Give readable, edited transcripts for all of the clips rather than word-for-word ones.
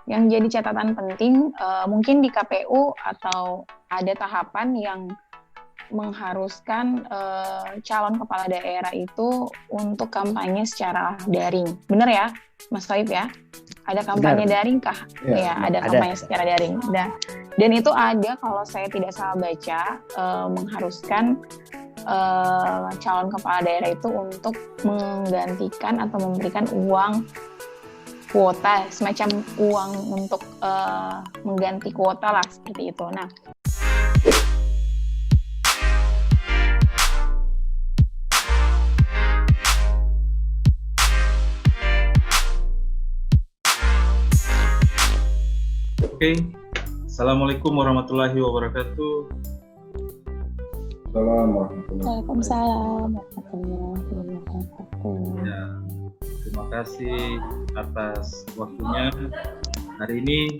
Yang jadi catatan penting, mungkin di KPU atau ada tahapan yang mengharuskan calon kepala daerah itu untuk kampanye secara daring. Benar ya, Mas Taib ya? Ada kampanye daring kah? Ya, ada kampanye secara daring. Dan itu ada, kalau saya tidak salah baca, mengharuskan calon kepala daerah itu untuk menggantikan atau memberikan uang kuota, semacam uang untuk mengganti kuota lah, seperti itu. Nah, Oke, Assalamualaikum warahmatullahi wabarakatuh. Waalaikumsalam warahmatullahi wabarakatuh. Ya, terima kasih atas waktunya. Hari ini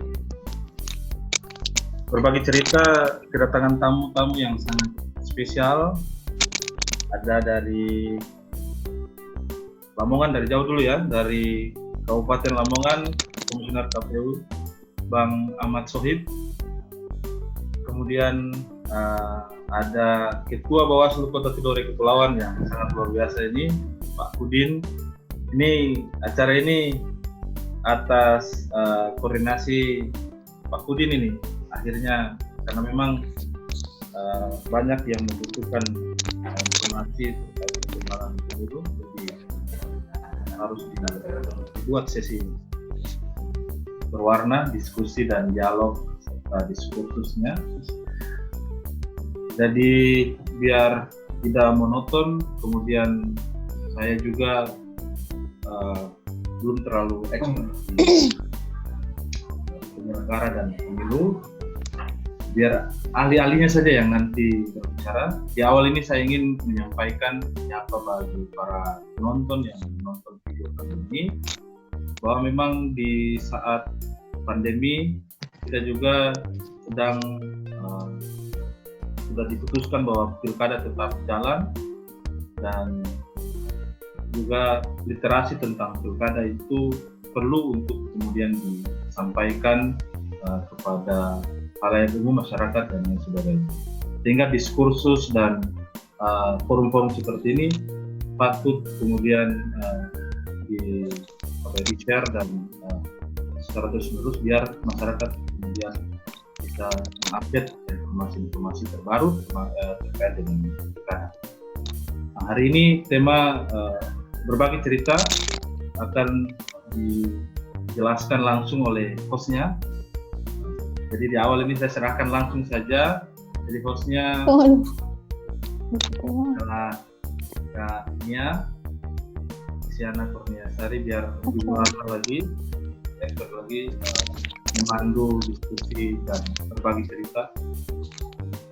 berbagi cerita kedatangan tamu-tamu yang sangat spesial. Ada dari Lamongan, dari jauh dulu ya, dari Kabupaten Lamongan, Komisioner KPU Bang Ahmad Sohib. Kemudian ada Ketua Bawaslu Kota Tidore Kepulauan yang sangat luar biasa ini, Pak Kudin. Ini acara ini atas koordinasi Pak Kudin ini. Akhirnya karena memang banyak yang membutuhkan informasi terkait perkembangan pemilu, jadi harus dibuat sesi ini berwarna, diskusi dan dialog serta diskursusnya. Jadi biar tidak monoton, kemudian saya juga belum terlalu expert di penyelenggara dan pemilu, biar ahli-ahlinya saja yang nanti berbicara. Di awal ini saya ingin menyampaikan menyapa bagi para penonton yang menonton video kali ini, bahwa memang di saat pandemi kita juga sedang sudah diputuskan bahwa pilkada tetap jalan, dan juga literasi tentang pilkada itu perlu untuk kemudian disampaikan kepada halayak umum, masyarakat dan yang sebagainya, sehingga diskursus dan forum-forum seperti ini patut kemudian di-share dan secara terus-menerus biar masyarakat kemudian bisa mengupdate informasi-informasi terbaru terkait dengan pilkada. Nah, hari ini tema berbagi cerita akan dijelaskan langsung oleh hostnya. Jadi di awal ini saya serahkan langsung saja. Jadi hostnya adalah Kak Nia Siana Kurniasari, biar lebih mudah lagi, expert lagi memandu diskusi dan berbagi cerita,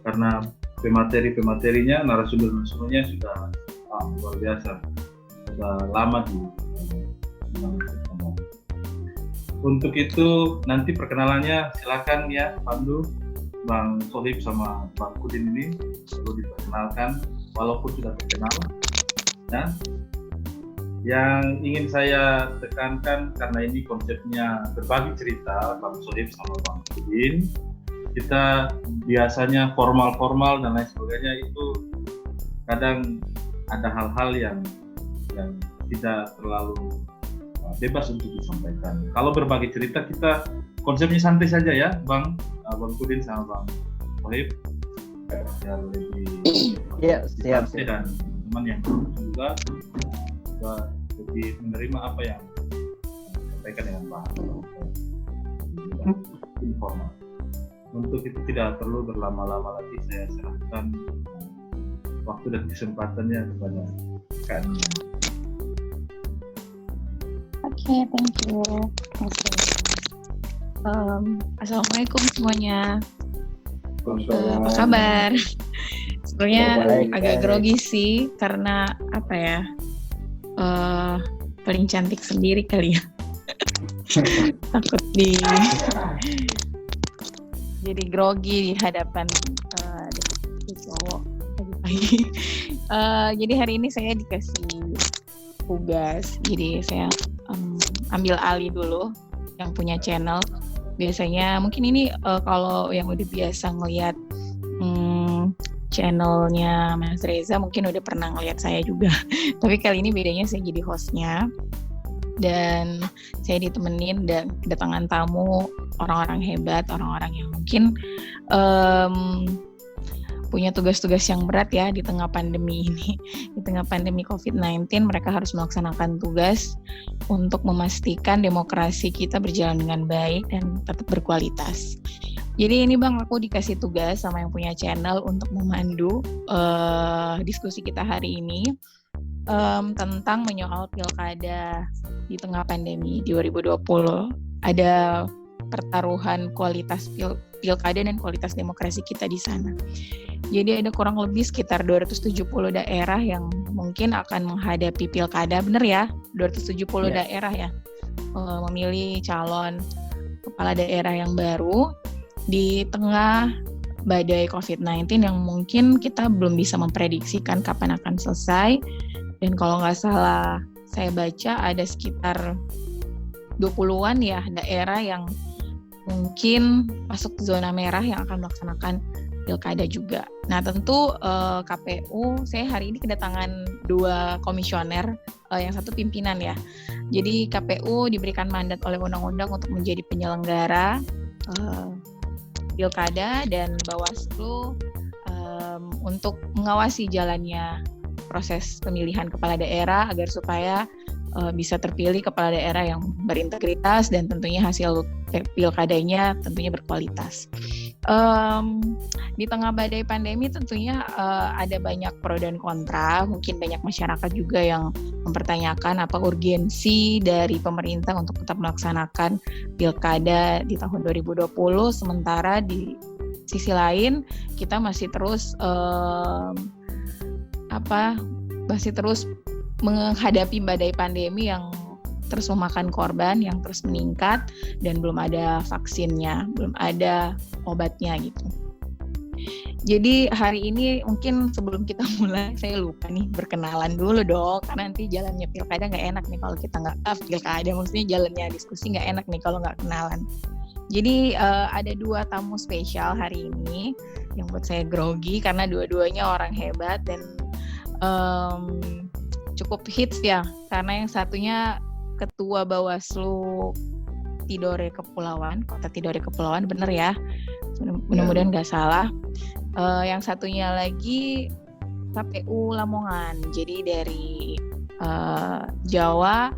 karena pemateri-materinya, narasumber-narasumbernya sudah luar biasa, sudah lama di Untuk itu nanti perkenalannya silakan ya, pandu Bang Sohib sama Bang Kudin ini perlu diperkenalkan walaupun sudah terkenal. Nah, yang ingin saya tekankan, karena ini konsepnya berbagi cerita Bang Sohib sama Bang Kudin, kita biasanya formal-formal dan lain sebagainya, itu kadang ada hal-hal yang tidak terlalu bebas untuk disampaikan. Kalau berbagi cerita kita konsepnya santai saja ya, Bang Kudin sama Bang Sohib, biar lebih siap. Dan teman yang juga lebih menerima apa yang disampaikan dengan bahasa informal. Untuk itu tidak perlu berlama-lama lagi, saya serahkan waktu dan kesempatannya kepada Kak Nia. Oke, thank you. Assalamualaikum semuanya. Apa kabar? Sebenarnya agak grogi sih, karena apa ya? Paling cantik sendiri kali ya. Takut jadi grogi di hadapan cowok pagi-pagi. Jadi hari ini saya dikasih tugas, jadi saya ambil alih dulu yang punya channel. Biasanya mungkin ini kalau yang udah biasa ngelihat channelnya Mas Reza mungkin udah pernah ngelihat saya juga. Tapi kali ini bedanya saya jadi hostnya dan saya ditemenin dan kedatangan tamu orang-orang hebat, orang-orang yang mungkin punya tugas-tugas yang berat ya di tengah pandemi ini. Di tengah pandemi COVID-19 mereka harus melaksanakan tugas untuk memastikan demokrasi kita berjalan dengan baik dan tetap berkualitas. Jadi ini Bang, aku dikasih tugas sama yang punya channel untuk memandu diskusi kita hari ini tentang menyoal pilkada di tengah pandemi 2020. Ada pertaruhan kualitas pilkada dan kualitas demokrasi kita di sana. Jadi ada kurang lebih sekitar 270 daerah yang mungkin akan menghadapi pilkada, bener ya? 270 daerah ya, memilih calon kepala daerah yang baru di tengah badai COVID-19 yang mungkin kita belum bisa memprediksikan kapan akan selesai. Dan kalau nggak salah saya baca ada sekitar 20-an ya daerah yang mungkin masuk zona merah yang akan melaksanakan pilkada juga. Nah tentu KPU, saya hari ini kedatangan 2 komisioner, yang satu pimpinan ya. Jadi KPU diberikan mandat oleh undang-undang untuk menjadi penyelenggara pilkada dan Bawaslu untuk mengawasi jalannya proses pemilihan kepala daerah agar supaya bisa terpilih kepala daerah yang berintegritas dan tentunya hasil pilkadanya tentunya berkualitas. Di tengah badai pandemi tentunya ada banyak pro dan kontra, mungkin banyak masyarakat juga yang mempertanyakan apa urgensi dari pemerintah untuk tetap melaksanakan pilkada di tahun 2020, sementara di sisi lain kita masih terus menghadapi badai pandemi yang terus memakan korban, yang terus meningkat dan belum ada vaksinnya, belum ada obatnya gitu. Jadi hari ini mungkin sebelum kita mulai saya lupa nih berkenalan dulu dong, karena nanti jalannya pilkada nggak enak nih kalau kita nggak pilkada, maksudnya jalannya diskusi nggak enak nih kalau nggak kenalan. Jadi ada 2 tamu spesial hari ini yang buat saya grogi karena dua-duanya orang hebat dan cukup hits ya, karena yang satunya Ketua Bawaslu Tidore Kepulauan, Kota Tidore Kepulauan, bener ya? Mudah-mudahan nggak salah. Yang satunya lagi KPU Lamongan. Jadi dari Jawa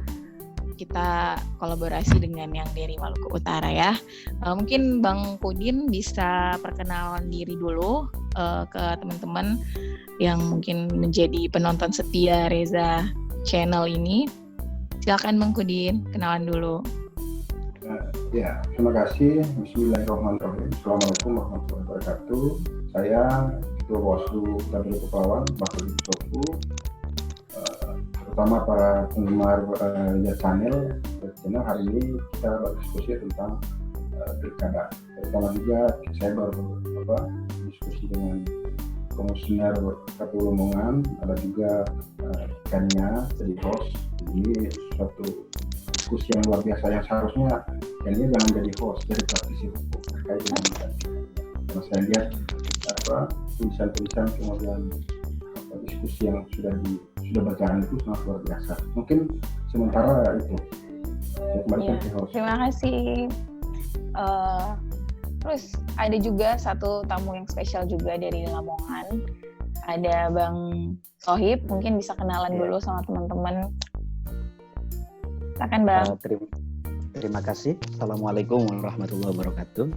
kita kolaborasi dengan yang dari Maluku Utara ya. Mungkin Bang Kudin bisa perkenalan diri dulu ke teman-teman yang mungkin menjadi penonton setia Reza channel ini. Silakan Bang Kudin, kenalan dulu. Ya, terima kasih. Bismillahirrahmanirrahim. Assalamualaikum warahmatullahi wabarakatuh. Saya Ketua Bawaslu Tidore Kepulauan, Bapak Ibu Sofu. Terutama para penggemar channel hari ini kita berdiskusi tentang pilkada. Terutama juga saya baru diskusi dengan komisioner KPU Lamongan, ada juga ikannya jadi host. Ini suatu diskusi yang luar biasa yang seharusnya ini jangan jadi host, jadi praktisi hukum terkait dengan karena saya lihat tulisan-tulisan kemudian diskusi yang sudah berjalan itu sangat luar biasa. Mungkin sementara itu saya kembalikan ke host. Terima kasih. Terus ada juga satu tamu yang spesial juga dari Lamongan. Ada Bang Sohib, mungkin bisa kenalan dulu sama teman-teman. Silakan Bang. Terima kasih. Assalamualaikum warahmatullahi wabarakatuh.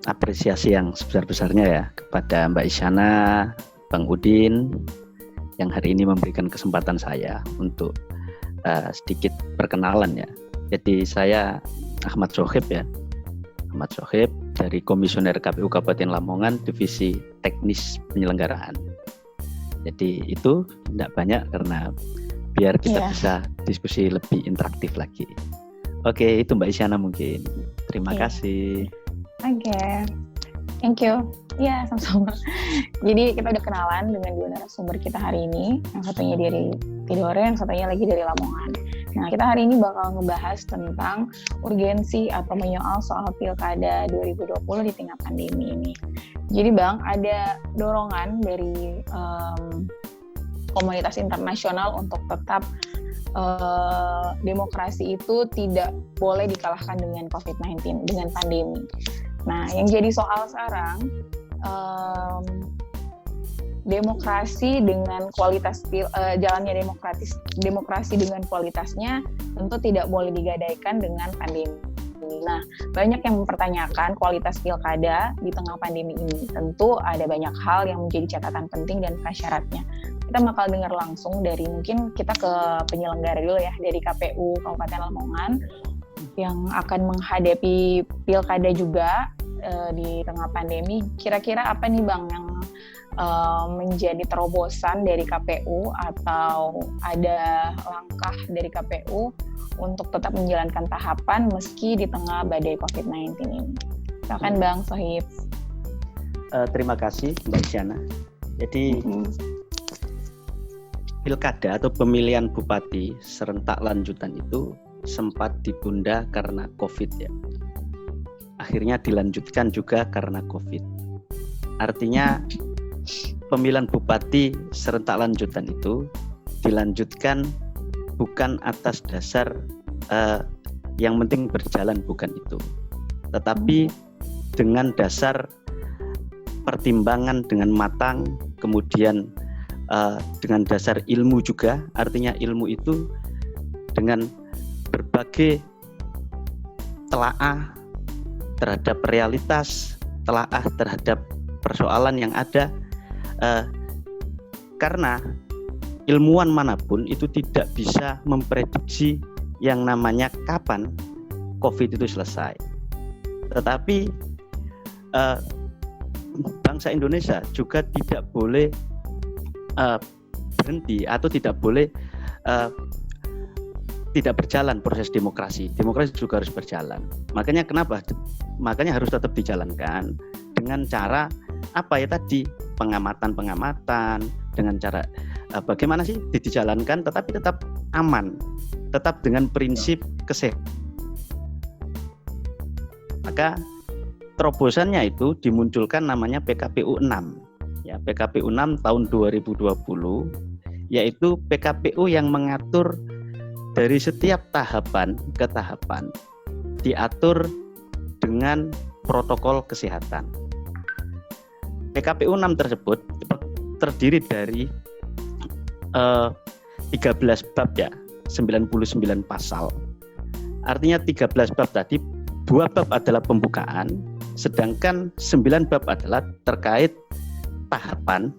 Apresiasi yang sebesar-besarnya ya kepada Mbak Isyana, Bang Udin yang hari ini memberikan kesempatan saya untuk sedikit perkenalan ya. Jadi saya Ahmad Sohib ya. Ahmad Sohib dari Komisioner KPU Kabupaten Lamongan, Divisi Teknis Penyelenggaraan. Jadi itu tidak banyak karena biar kita bisa diskusi lebih interaktif lagi. Oke, itu Mbak Isyana mungkin. Terima kasih. Oke. Thank you. Iya, sama-sama. Jadi kita udah kenalan dengan 2 narasumber kita hari ini. Yang satunya dari Tidore, yang satunya lagi dari Lamongan. Nah, kita hari ini bakal ngebahas tentang urgensi atau menyoal soal pilkada 2020 di tengah pandemi ini. Jadi Bang, ada dorongan dari komunitas internasional untuk tetap demokrasi itu tidak boleh dikalahkan dengan COVID-19, dengan pandemi. Nah, yang jadi soal sekarang, demokrasi dengan kualitas jalannya demokrasi dengan kualitasnya tentu tidak boleh digadaikan dengan pandemi. Nah, banyak yang mempertanyakan kualitas pilkada di tengah pandemi ini. Tentu ada banyak hal yang menjadi catatan penting dan prasyaratnya. Kita bakal dengar langsung dari, mungkin kita ke penyelenggara dulu ya, dari KPU Kabupaten Lamongan yang akan menghadapi pilkada juga di tengah pandemi. Kira-kira apa nih Bang yang menjadi terobosan dari KPU atau ada langkah dari KPU untuk tetap menjalankan tahapan meski di tengah badai COVID-19 ini? Silakan Bang Sohib. Terima kasih Mbak Isyana. Jadi pilkada atau pemilihan bupati serentak lanjutan itu sempat ditunda karena COVID ya. Akhirnya dilanjutkan juga karena COVID. Artinya pemilihan bupati serentak lanjutan itu dilanjutkan bukan atas dasar yang penting berjalan, bukan itu, tetapi dengan dasar pertimbangan dengan matang, kemudian dengan dasar ilmu juga. Artinya ilmu itu dengan berbagai telaah terhadap realitas, telaah terhadap persoalan yang ada. Karena ilmuwan manapun itu tidak bisa memprediksi yang namanya kapan COVID itu selesai. Tetapi bangsa Indonesia juga tidak boleh berhenti atau tidak boleh tidak berjalan proses demokrasi. Demokrasi juga harus berjalan. Makanya kenapa? Makanya harus tetap dijalankan dengan cara apa ya tadi, pengamatan dengan cara bagaimana sih dijalankan tetapi tetap aman, tetap dengan prinsip kesehatan. Maka terobosannya itu dimunculkan namanya PKPU 6 ya, PKPU 6 tahun 2020, yaitu PKPU yang mengatur dari setiap tahapan ke tahapan diatur dengan protokol kesehatan. PKPU 6 tersebut terdiri dari 13 bab ya, 99 pasal. Artinya 13 bab tadi, 2 bab adalah pembukaan, sedangkan 9 bab adalah terkait tahapan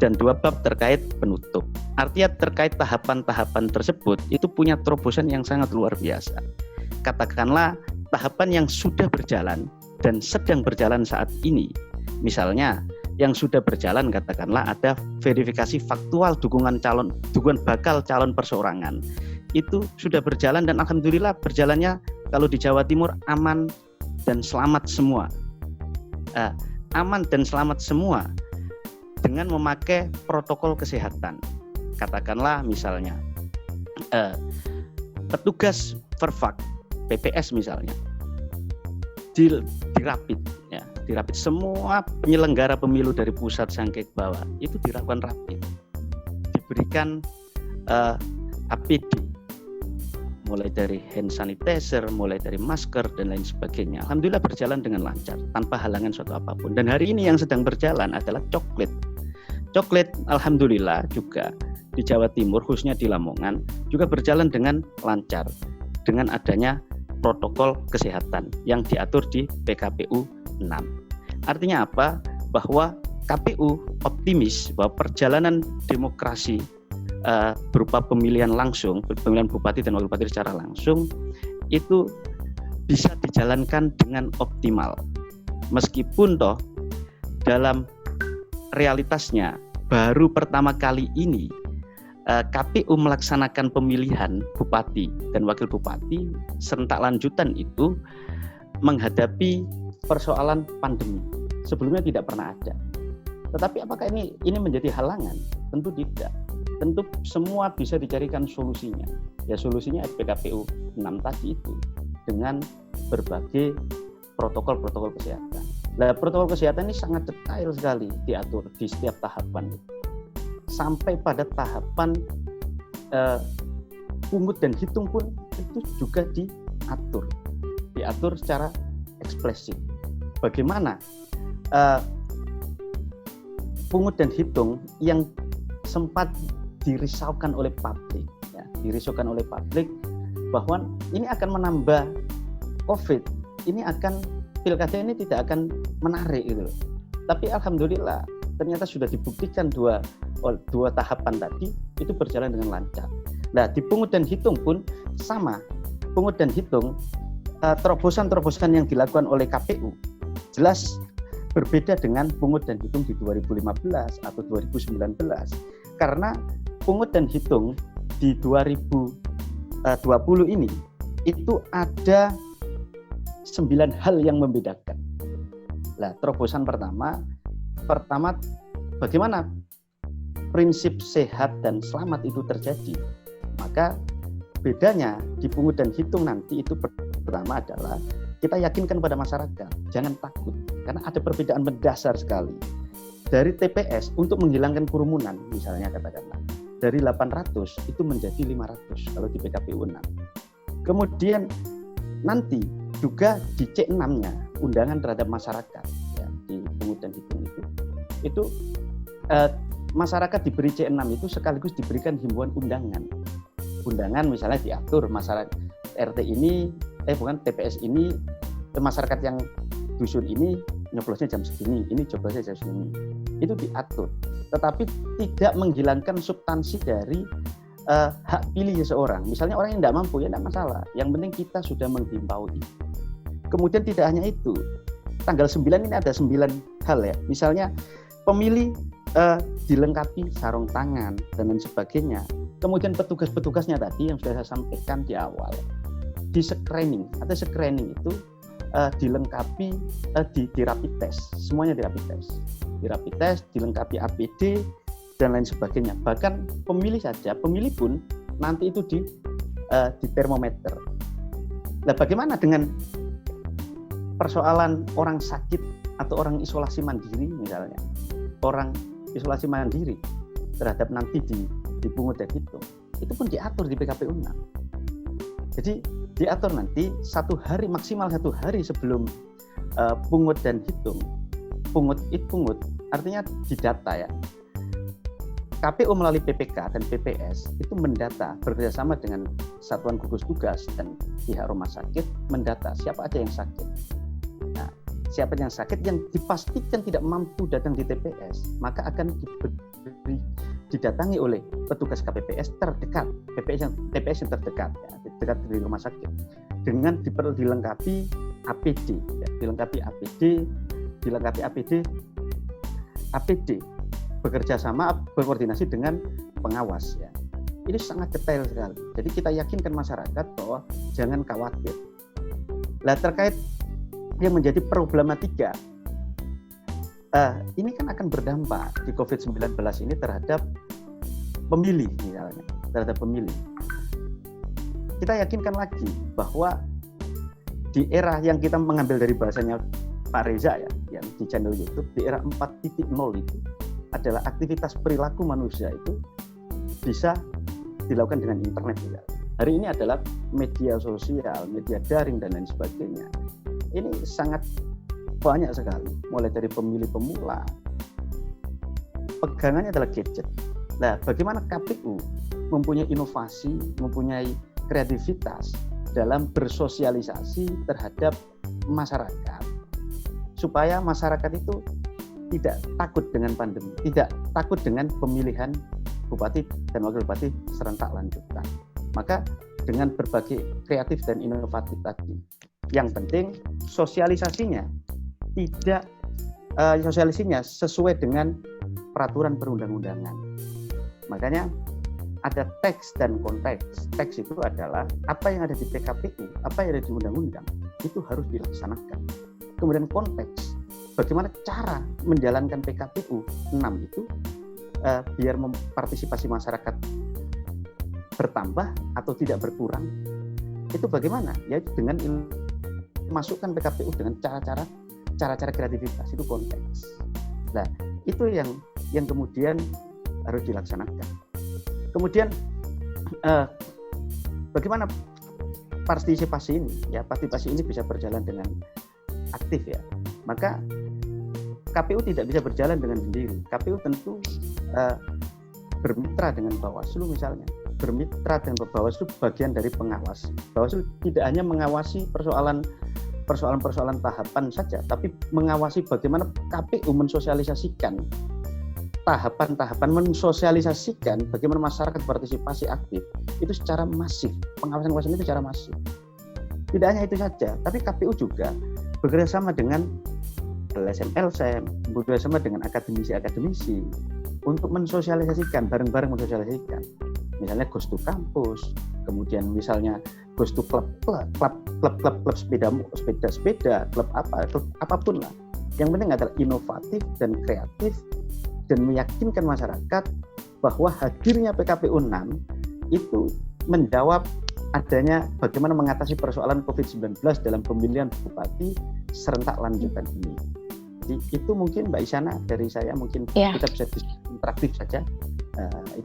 dan 2 bab terkait penutup. Artinya terkait tahapan-tahapan tersebut itu punya terobosan yang sangat luar biasa. Katakanlah tahapan yang sudah berjalan dan sedang berjalan saat ini. Misalnya yang sudah berjalan, katakanlah ada verifikasi faktual dukungan bakal calon perseorangan. Itu sudah berjalan dan alhamdulillah berjalannya kalau di Jawa Timur aman dan selamat semua. Aman dan selamat semua dengan memakai protokol kesehatan. Katakanlah misalnya petugas Verfak PPS misalnya dirapid ya, dirapid semua penyelenggara pemilu dari pusat sampai ke bawah itu dilakukan rapid, diberikan APD, mulai dari hand sanitizer, mulai dari masker dan lain sebagainya. Alhamdulillah berjalan dengan lancar tanpa halangan suatu apapun. Dan hari ini yang sedang berjalan adalah coklit. Alhamdulillah juga di Jawa Timur, khususnya di Lamongan, juga berjalan dengan lancar dengan adanya protokol kesehatan yang diatur di PKPU 6. Artinya apa? Bahwa KPU optimis bahwa perjalanan demokrasi berupa pemilihan langsung, pemilihan bupati dan wakil bupati secara langsung itu bisa dijalankan dengan optimal. Meskipun toh dalam realitasnya baru pertama kali ini KPU melaksanakan pemilihan bupati dan wakil bupati serentak lanjutan itu menghadapi persoalan pandemi. Sebelumnya tidak pernah ada. Tetapi apakah ini menjadi halangan? Tentu tidak. tentu semua bisa dicarikan solusinya. Ya solusinya PKPU 6 tadi itu dengan berbagai protokol-protokol kesehatan. Nah, protokol kesehatan ini sangat detail sekali diatur di setiap tahapan. Sampai pada tahapan pungut dan hitung pun itu juga diatur secara eksplisit. Bagaimana pungut dan hitung yang sempat dirisaukan oleh publik, bahwa ini akan menambah COVID, ini akan pilkada ini tidak akan menarik gitu. Tapi alhamdulillah ternyata sudah dibuktikan dua tahapan tadi itu berjalan dengan lancar. Nah, di pungut dan hitung pun sama. Pungut dan hitung terobosan-terobosan yang dilakukan oleh KPU jelas berbeda dengan pungut dan hitung di 2015 atau 2019. Karena pungut dan hitung di 2020 ini itu ada 9 hal yang membedakan. Nah, terobosan pertama bagaimana prinsip sehat dan selamat itu terjadi. Maka bedanya di pungut dan hitung nanti itu pertama adalah kita yakinkan pada masyarakat, jangan takut, karena ada perbedaan mendasar sekali. Dari TPS untuk menghilangkan kerumunan, misalnya katakanlah, dari 800 itu menjadi 500 kalau di PKPU 6. Kemudian nanti juga di C6-nya, undangan terhadap masyarakat, ya, di pungut dan hitung itu masyarakat diberi C6 itu sekaligus diberikan himbauan undangan. Undangan misalnya diatur masyarakat RT ini, TPS ini, masyarakat yang dusun ini nyoblosnya jam segini, ini coblosnya jam segini. Itu diatur. Tetapi tidak menghilangkan substansi dari hak pilih seseorang. Misalnya orang yang tidak mampu, ya tidak masalah. Yang penting kita sudah menghimbau itu. Kemudian tidak hanya itu. Tanggal 9 ini ada 9 hal ya. Misalnya pemilih dilengkapi sarung tangan dan lain sebagainya. Kemudian petugas-petugasnya tadi yang sudah saya sampaikan di awal, di screening itu dilengkapi di rapid test, semuanya di rapid test, dilengkapi APD dan lain sebagainya. Bahkan pemilih pun nanti itu di termometer. Nah, bagaimana dengan persoalan orang sakit atau orang isolasi mandiri misalnya, orang isolasi mandiri terhadap nanti di pungut dan hitung, itu pun diatur di PKPU 6. Jadi diatur nanti maksimal satu hari sebelum pungut dan hitung. Pungut artinya didata ya. KPU melalui PPK dan PPS itu mendata bekerjasama dengan satuan gugus tugas dan pihak rumah sakit mendata siapa aja yang sakit. Nah, siapa yang sakit yang dipastikan tidak mampu datang di TPS, maka akan didatangi oleh petugas KPPS terdekat, TPS yang terdekat, ya, dekat dari rumah sakit, dengan dilengkapi APD, ya, APD bekerja sama, berkoordinasi dengan pengawas. Ya. Ini sangat detail sekali. Jadi kita yakinkan masyarakat bahwa jangan khawatir. Nah, terkait yang menjadi problematika, ini kan akan berdampak di COVID-19 ini terhadap pemilih misalnya, Kita yakinkan lagi bahwa di era yang kita mengambil dari bahasanya Pak Reza ya, yang di channel YouTube, di era 4.0 itu adalah aktivitas perilaku manusia itu bisa dilakukan dengan internet. Ya. Hari ini adalah media sosial, media daring dan lain sebagainya. Ini sangat banyak sekali, mulai dari pemilih pemula, pegangannya adalah gadget. Nah, bagaimana KPU mempunyai inovasi, mempunyai kreativitas dalam bersosialisasi terhadap masyarakat, supaya masyarakat itu tidak takut dengan pandemi, tidak takut dengan pemilihan bupati dan wakil bupati serentak lanjutan. Maka dengan berbagai kreatif dan inovatif tadi, yang penting sosialisasinya sesuai dengan peraturan perundang-undangan. Makanya ada teks dan konteks. Teks itu adalah apa yang ada di PKPU, apa yang ada di undang-undang, itu harus dilaksanakan. Kemudian konteks, bagaimana cara menjalankan PKPU 6 itu biar partisipasi masyarakat bertambah atau tidak berkurang, itu bagaimana? Ya dengan masukkan PKPU dengan cara-cara kreativitas, itu konteks. Nah, itu yang kemudian harus dilaksanakan. Kemudian bagaimana partisipasi ini? Ya, partisipasi ini bisa berjalan dengan aktif ya. Maka KPU tidak bisa berjalan dengan sendiri. KPU tentu bermitra dengan Bawaslu misalnya. Bermitra dengan Bawaslu bagian dari pengawas. Bawaslu tidak hanya mengawasi persoalan tahapan saja, tapi mengawasi bagaimana KPU mensosialisasikan tahapan-tahapan, mensosialisasikan bagaimana masyarakat partisipasi aktif itu secara masif. Pengawasan itu secara masif. Tidak hanya itu saja, tapi KPU juga bekerjasama dengan LSM-LSM, bekerjasama dengan akademisi-akademisi untuk mensosialisasikan, bareng-bareng mensosialisasikan. Misalnya Ghost to Campus, kemudian misalnya Ghost to klub sepeda, klub apapun lah. Yang penting adalah inovatif dan kreatif dan meyakinkan masyarakat bahwa hadirnya PKPU 6 itu menjawab adanya bagaimana mengatasi persoalan COVID-19 dalam pemilihan bupati serentak lanjutan ini. Jadi itu mungkin Mbak Isyana dari saya mungkin kita bisa interaktif saja.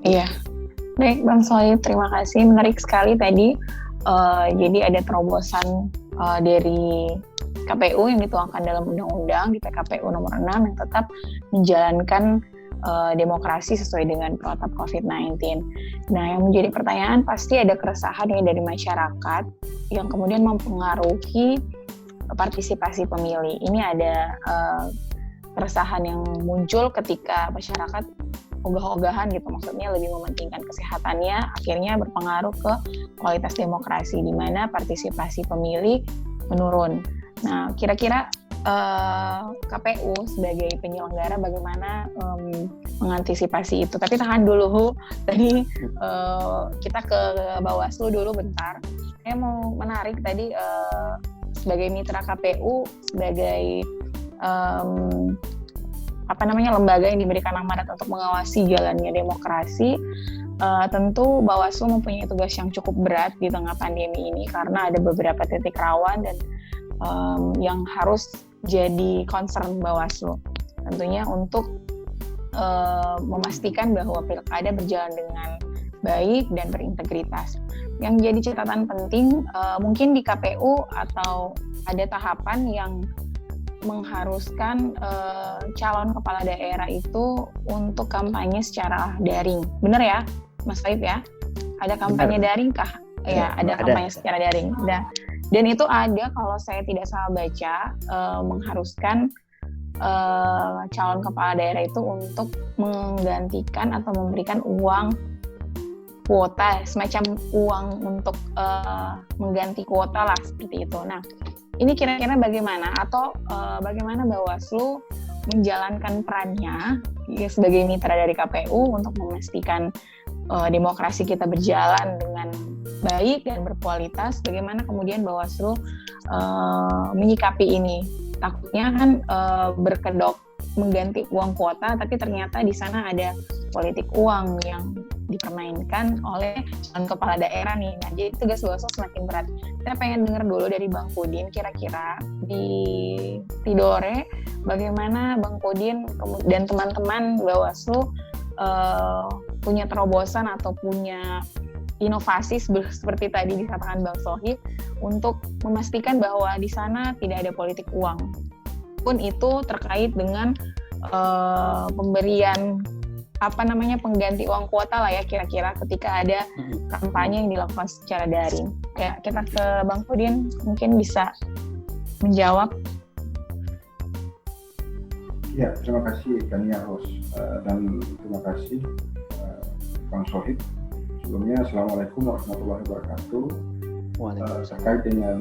Iya. Baik Bang Sohib, terima kasih. Menarik sekali tadi. Jadi ada terobosan dari KPU yang dituangkan dalam undang-undang di PKPU nomor 6 yang tetap menjalankan demokrasi sesuai dengan protap COVID-19. Nah, yang menjadi pertanyaan pasti ada keresahan ya dari masyarakat yang kemudian mempengaruhi partisipasi pemilih. Ini ada keresahan yang muncul ketika masyarakat ogah-ogahan gitu, maksudnya lebih mementingkan kesehatannya, akhirnya berpengaruh ke kualitas demokrasi di mana partisipasi pemilih menurun. Nah, kira-kira KPU sebagai penyelenggara bagaimana mengantisipasi itu? Tapi tahan dulu, tadi kita ke Bawaslu dulu bentar. Saya mau menarik tadi sebagai mitra KPU, sebagai lembaga yang diberikan amanat untuk mengawasi jalannya demokrasi, tentu Bawaslu mempunyai tugas yang cukup berat di tengah pandemi ini karena ada beberapa titik rawan dan yang harus jadi concern Bawaslu. Tentunya untuk memastikan bahwa pilkada berjalan dengan baik dan berintegritas. Yang jadi catatan penting mungkin di KPU atau ada tahapan yang mengharuskan calon kepala daerah itu untuk kampanye secara daring. Benar ya, Mas Sohib ya? Ada kampanye daring kah? Ya, ada kampanye secara daring. Dan itu ada, kalau saya tidak salah baca, mengharuskan calon kepala daerah itu untuk menggantikan atau memberikan uang kuota, semacam uang untuk mengganti kuota lah, seperti itu. Nah, ini kira-kira bagaimana atau bagaimana Bawaslu menjalankan perannya ya, sebagai mitra dari KPU untuk memastikan demokrasi kita berjalan dengan baik dan berkualitas. Bagaimana kemudian Bawaslu menyikapi ini? Takutnya kan berkedok mengganti uang kuota, tapi ternyata di sana ada politik uang yang dipermainkan oleh calon kepala daerah nih. Nah, jadi tugas Bawaslu semakin berat. Kita pengen dengar dulu dari Bang Pudin, kira-kira di Tidore bagaimana Bang Pudin dan teman-teman Bawaslu punya terobosan atau punya inovasi seperti tadi dikatakan Bang Sohib untuk memastikan bahwa di sana tidak ada politik uang. Pun itu terkait dengan pemberian pengganti uang kuota lah ya, kira-kira ketika ada kampanye yang dilakukan secara daring. Ya, kita ke Bang Pudin mungkin bisa menjawab. Ya, terima kasih Dania Ros dan terima kasih Bang Sohib. Sebelumnya Assalamualaikum warahmatullahi wabarakatuh. Terkait dengan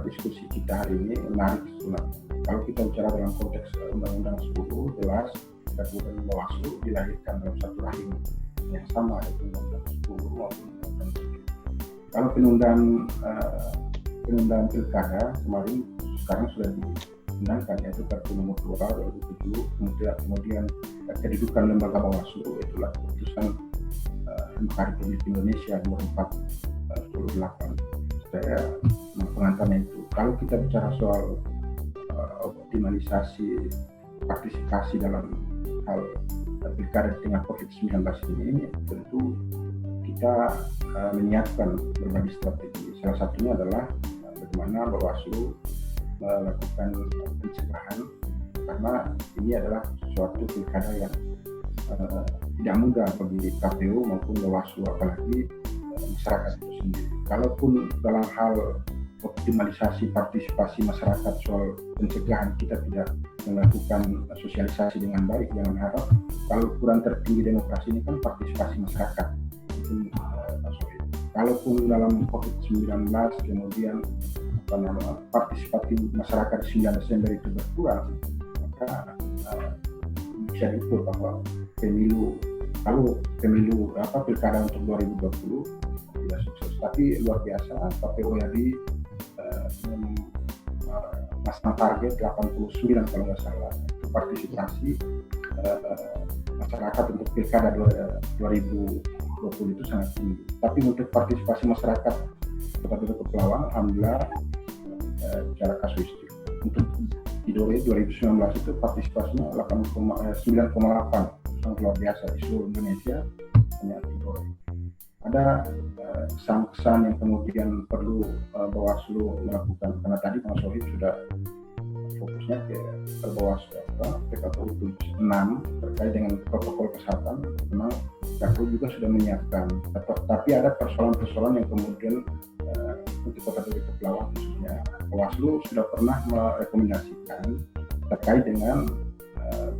diskusi kita hari ini menarik sebenarnya. Kalau kita bicara dalam konteks Undang-Undang 10, jelas Kabupaten Bawaslu dilahirkan dalam satu rahim yang sama, yaitu Undang-Undang 10 maupun Undang-Undang 10. Kalau penundaan pilkada kemarin sekarang sudah diundangkan, yaitu Perpu Nomor 2 2007, kemudian kedudukan lembaga Bawaslu, itulah keputusan MK Republik Indonesia nomor 4/28. Saya pengantarnya itu. Kalau kita bicara soal optimalisasi partisipasi dalam hal pilkada di tengah COVID-19 ini, tentu kita menyiapkan berbagai strategi. Salah satunya adalah bagaimana Bawaslu melakukan pencegahan, karena ini adalah suatu pilkada yang tidak mudah bagi KPU maupun Bawaslu, apalagi masyarakat itu sendiri. Kalaupun dalam hal optimalisasi partisipasi masyarakat soal pencegahan kita tidak melakukan sosialisasi dengan baik, jangan harap kalau ukuran tertinggi demokrasi ini kan partisipasi masyarakat. Kalaupun dalam COVID-19 kemudian partisipasi masyarakat 9 Desember itu berkurang, maka bisa diukur bahwa pilkada untuk 2020 tidak sukses. Tapi luar biasa, KPU RI masang target 89 kalau nggak salah, itu partisipasi masyarakat untuk pilkada 2020 itu sangat tinggi. Tapi untuk partisipasi masyarakat Kota Kepulauan, alhamdulillah secara kasuistik. Untuk di Dore 2019 itu partisipasinya 9,8, sangat luar biasa di seluruh Indonesia, hanya di Dore. Ada kesan-kesan yang kemudian perlu Bawaslu melakukan, karena tadi Mas Sohib sudah fokusnya ke Bawaslu PKPU 6 terkait dengan protokol kesehatan. Memang KPU juga sudah menyiapkan, tapi ada persoalan-persoalan yang kemudian untuk Kota Duri Kepulauan khususnya Bawaslu sudah pernah merekomendasikan terkait dengan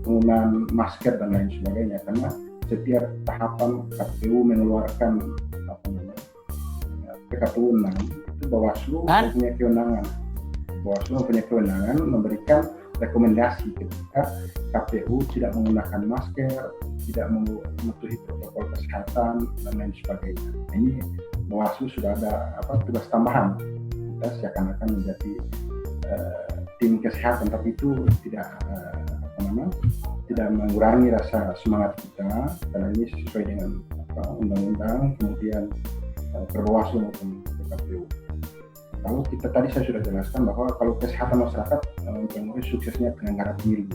penggunaan masker dan lain sebagainya, karena setiap tahapan KPU mengeluarkan PKPU 6 itu Bawaslu punya kewenangan. Bawaslu punya kewenangan memberikan rekomendasi ketika KPU tidak menggunakan masker, tidak mematuhi protokol kesehatan dan lain sebagainya. Nah, ini Bawaslu sudah ada tugas tambahan. Kita seakan-akan menjadi tim kesehatan, tapi itu tidak mengurangi rasa semangat kita, karena ini sesuai dengan undang-undang, kemudian Bawaslu maupun KPU. Kalau kita tadi saya sudah jelaskan bahwa kalau kesehatan masyarakat mempengaruhi suksesnya penyelenggara pemilu.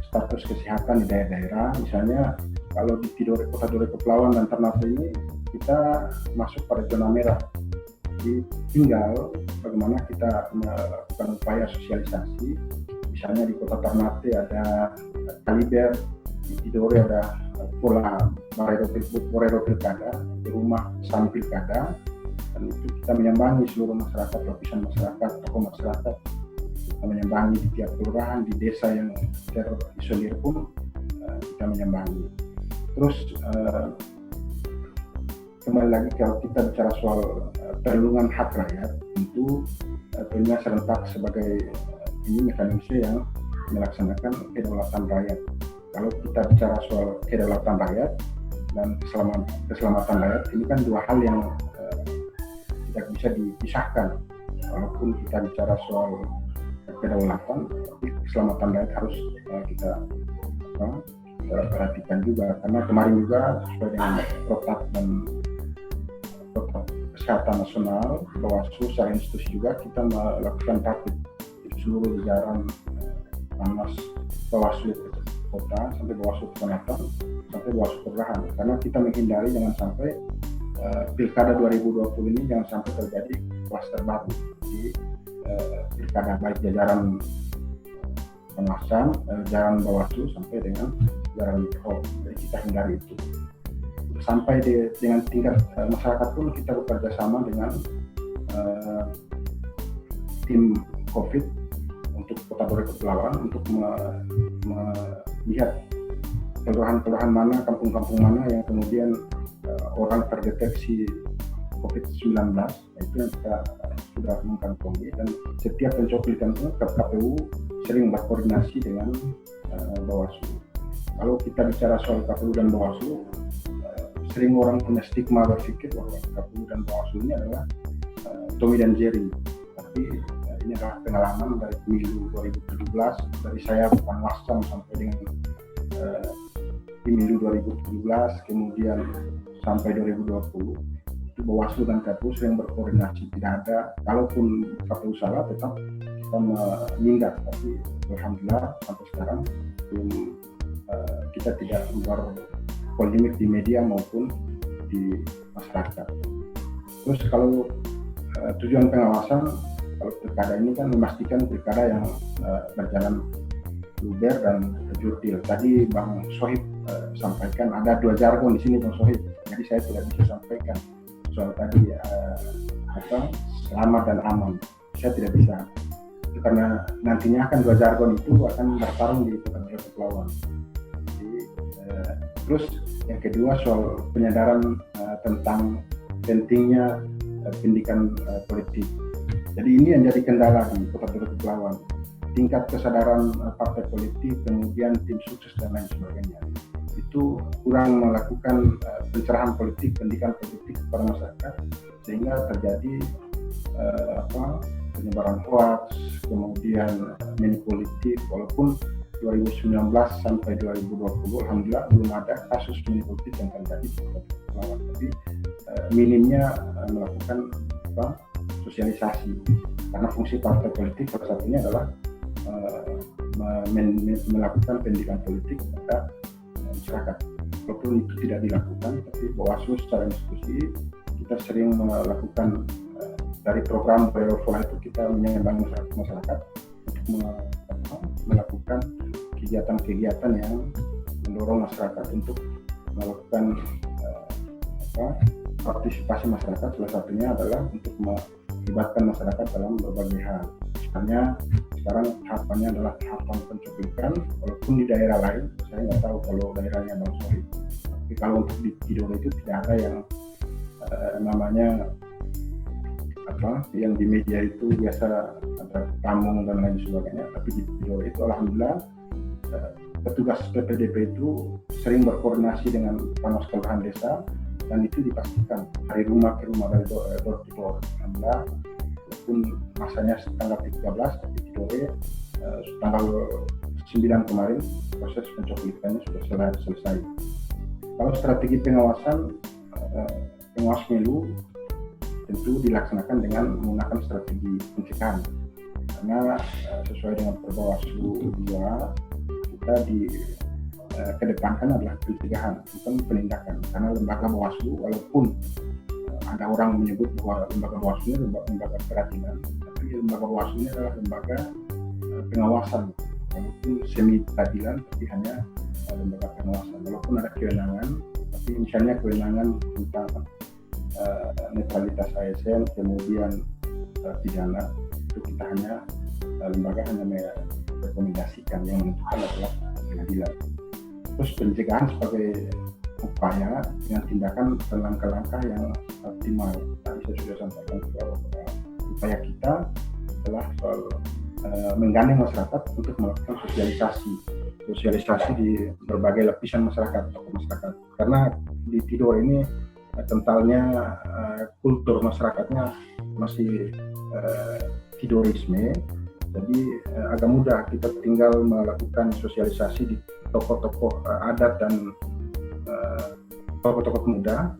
Status kesehatan di daerah-daerah, misalnya kalau di Kota Dore Kepulauan dan Ternate ini kita masuk pada zona merah. Jadi tinggal bagaimana kita melakukan upaya sosialisasi. Misalnya di Kota Ternate ada Kaliber, di Tidore ada pola Borero Pilkada, di rumah Sam Pilkada, dan itu kita menyambangi seluruh masyarakat, lapisan masyarakat, tokoh masyarakat, kita menyambangi di tiap kelurahan, di desa yang terisolir pun kita menyambangi. Terus kembali lagi kalau kita bicara soal perlindungan hak rakyat, tentu pemilihan serentak sebagai ini mekanisme yang melaksanakan kedaulatan rakyat. Kalau kita bicara soal kedaulatan rakyat dan keselamatan rakyat, ini kan dua hal yang tidak bisa dipisahkan. Walaupun kita bicara soal kedaulatan, tapi keselamatan rakyat harus kita perhatikan juga. Karena kemarin juga sesuai dengan protap dan protap kesehatan nasional, Bawaslu secara institusi juga kita melakukan rapid di seluruh jajaran Panas Bawaslu Kota sampai Bawaslu Kecamatan sampai Bawaslu Kelurahan, karena kita menghindari jangan sampai pilkada 2020 ini jangan sampai terjadi klaster baru di pilkada, baik jajaran pengawasan, jajaran Bawaslu sampai dengan jajaran Pro. Jadi kita hindari itu. Sampai dengan tingkat masyarakat pun kita bekerja sama dengan tim COVID untuk Kota Dore Kepulauan untuk melihat kelurahan-kelurahan mana, kampung-kampung mana yang kemudian orang terdeteksi COVID-19. Itu yang kita sudah mengkantongi, dan setiap pencoplikan itu KPU sering berkoordinasi dengan Bawaslu. Kalau kita bicara soal KPU dan Bawaslu, sering orang punya stigma berpikir bahwa KPU dan Bawaslu ini adalah Tommy dan Jerry. Tapi ini ini adalah pengalaman dari pemilu 2017, dari saya Panwascam sampai dengan pemilu 2017, kemudian sampai 2020. Itu Bawaslu dan KPU sering berkoordinasi, tidak ada, kalaupun KPU salah tetap kita menindak, tapi alhamdulillah sampai sekarang belum kita tidak berpolemik di media maupun di masyarakat. Terus kalau tujuan pengawasan, kalau pilkada ini kan memastikan pilkada yang berjalan luber dan jurdil. Tadi Bang Sohib sampaikan ada 2 jargon di sini Bang Sohib, jadi saya tidak bisa sampaikan soal tadi selamat dan aman. Saya tidak bisa, itu karena nantinya akan 2 jargon itu akan bertarung di Kota Kepulauan. Terus yang kedua soal penyadaran tentang pentingnya pendidikan politik. Jadi ini yang jadi kendala di Kota Kepulauan. Tingkat kesadaran partai politik, kemudian tim sukses dan lain sebagainya. Itu kurang melakukan pencerahan politik, pendidikan politik kepada masyarakat, sehingga terjadi penyebaran hoax, kemudian manipolitik. Walaupun 2019 sampai 2020 alhamdulillah belum ada kasus manipolitik yang terjadi di Kota Kepulauan, tapi minimnya melakukan sosialisasi, karena fungsi partai politik salah satunya adalah melakukan pendidikan politik kepada masyarakat. Walaupun itu tidak dilakukan, tapi Bawaslu secara institusi kita sering melakukan dari program Biofola itu kita menyambangi masyarakat untuk melakukan kegiatan-kegiatan yang mendorong masyarakat untuk melakukan partisipasi masyarakat. Salah satunya adalah untuk melibatkan masyarakat dalam berbagai hal. Misalnya sekarang tahapannya adalah tahapan pencoblosan, walaupun di daerah lain, saya nggak tahu kalau daerahnya Bang Sohib, tapi kalau untuk di Tidore itu tidak ada yang namanya yang di media itu biasa ada pamong dan lain sebagainya, tapi di Tidore itu alhamdulillah petugas PPDP itu sering berkoordinasi dengan Panwas Kelurahan Desa, dan itu dipastikan dari rumah ke rumah, dari door to door. Alhamdulillah, walaupun masanya tanggal 13, tapi Tidore tanggal 9 kemarin proses pencoblosannya sudah selesai. Kalau strategi pengawasan, pengawas pemilu tentu dilaksanakan dengan menggunakan strategi pencegahan, karena sesuai dengan Perbawaslu 2 kita kedepankan adalah pencegahan, bukan penindakan. Karena lembaga Bawaslu, walaupun ada orang menyebut bahwa lembaga Bawaslu ini lembaga peradilan, tapi lembaga Bawaslu ini adalah lembaga pengawasan, walaupun semi peradilan, tapi hanya lembaga pengawasan. Walaupun ada kewenangan, tapi misalnya kewenangan tentang netralitas ASN, kemudian pidana, itu kita hanya lembaga hanya merekomendasikan, yang menentukan adalah pengadilan. Terus pencegahan sebagai upaya dengan tindakan dan langkah-langkah yang optimal. Tadi saya sudah sampaikan bahwa upaya kita adalah soal menggandeng masyarakat untuk melakukan sosialisasi di berbagai lapisan masyarakat. Karena di Tidore ini kentalnya kultur masyarakatnya masih Tidorisme, jadi agak mudah kita tinggal melakukan sosialisasi di tokoh-tokoh adat dan tokoh-tokoh muda,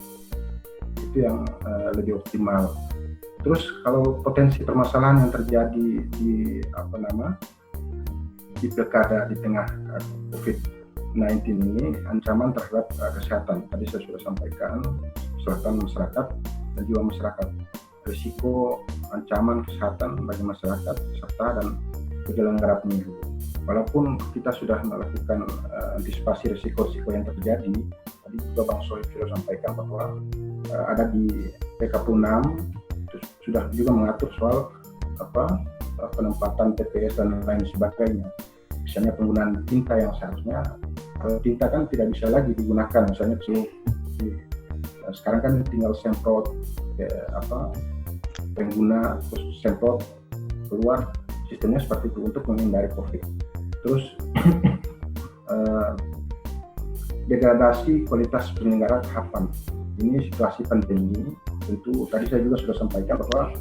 itu yang lebih optimal. Terus kalau potensi permasalahan yang terjadi di pilkada di tengah COVID-19 ini, ancaman terhadap kesehatan. Tadi saya sudah sampaikan, kesehatan masyarakat dan jiwa masyarakat, risiko ancaman kesehatan bagi masyarakat serta dan penyelenggara pemilu. Walaupun kita sudah melakukan antisipasi risiko-risiko yang terjadi, tadi juga Bang Sohib sudah sampaikan bahwa ada di PKPU 6 sudah juga mengatur soal penempatan TPS dan lain sebagainya. Misalnya penggunaan tinta yang seharusnya, tinta kan tidak bisa lagi digunakan, misalnya sekarang kan tinggal semprot pengguna terus semprot keluar, sistemnya seperti itu untuk menghindari COVID. Terus degradasi kualitas penyelenggara tahapan, ini situasi pandemi. Tentu tadi saya juga sudah sampaikan bahwa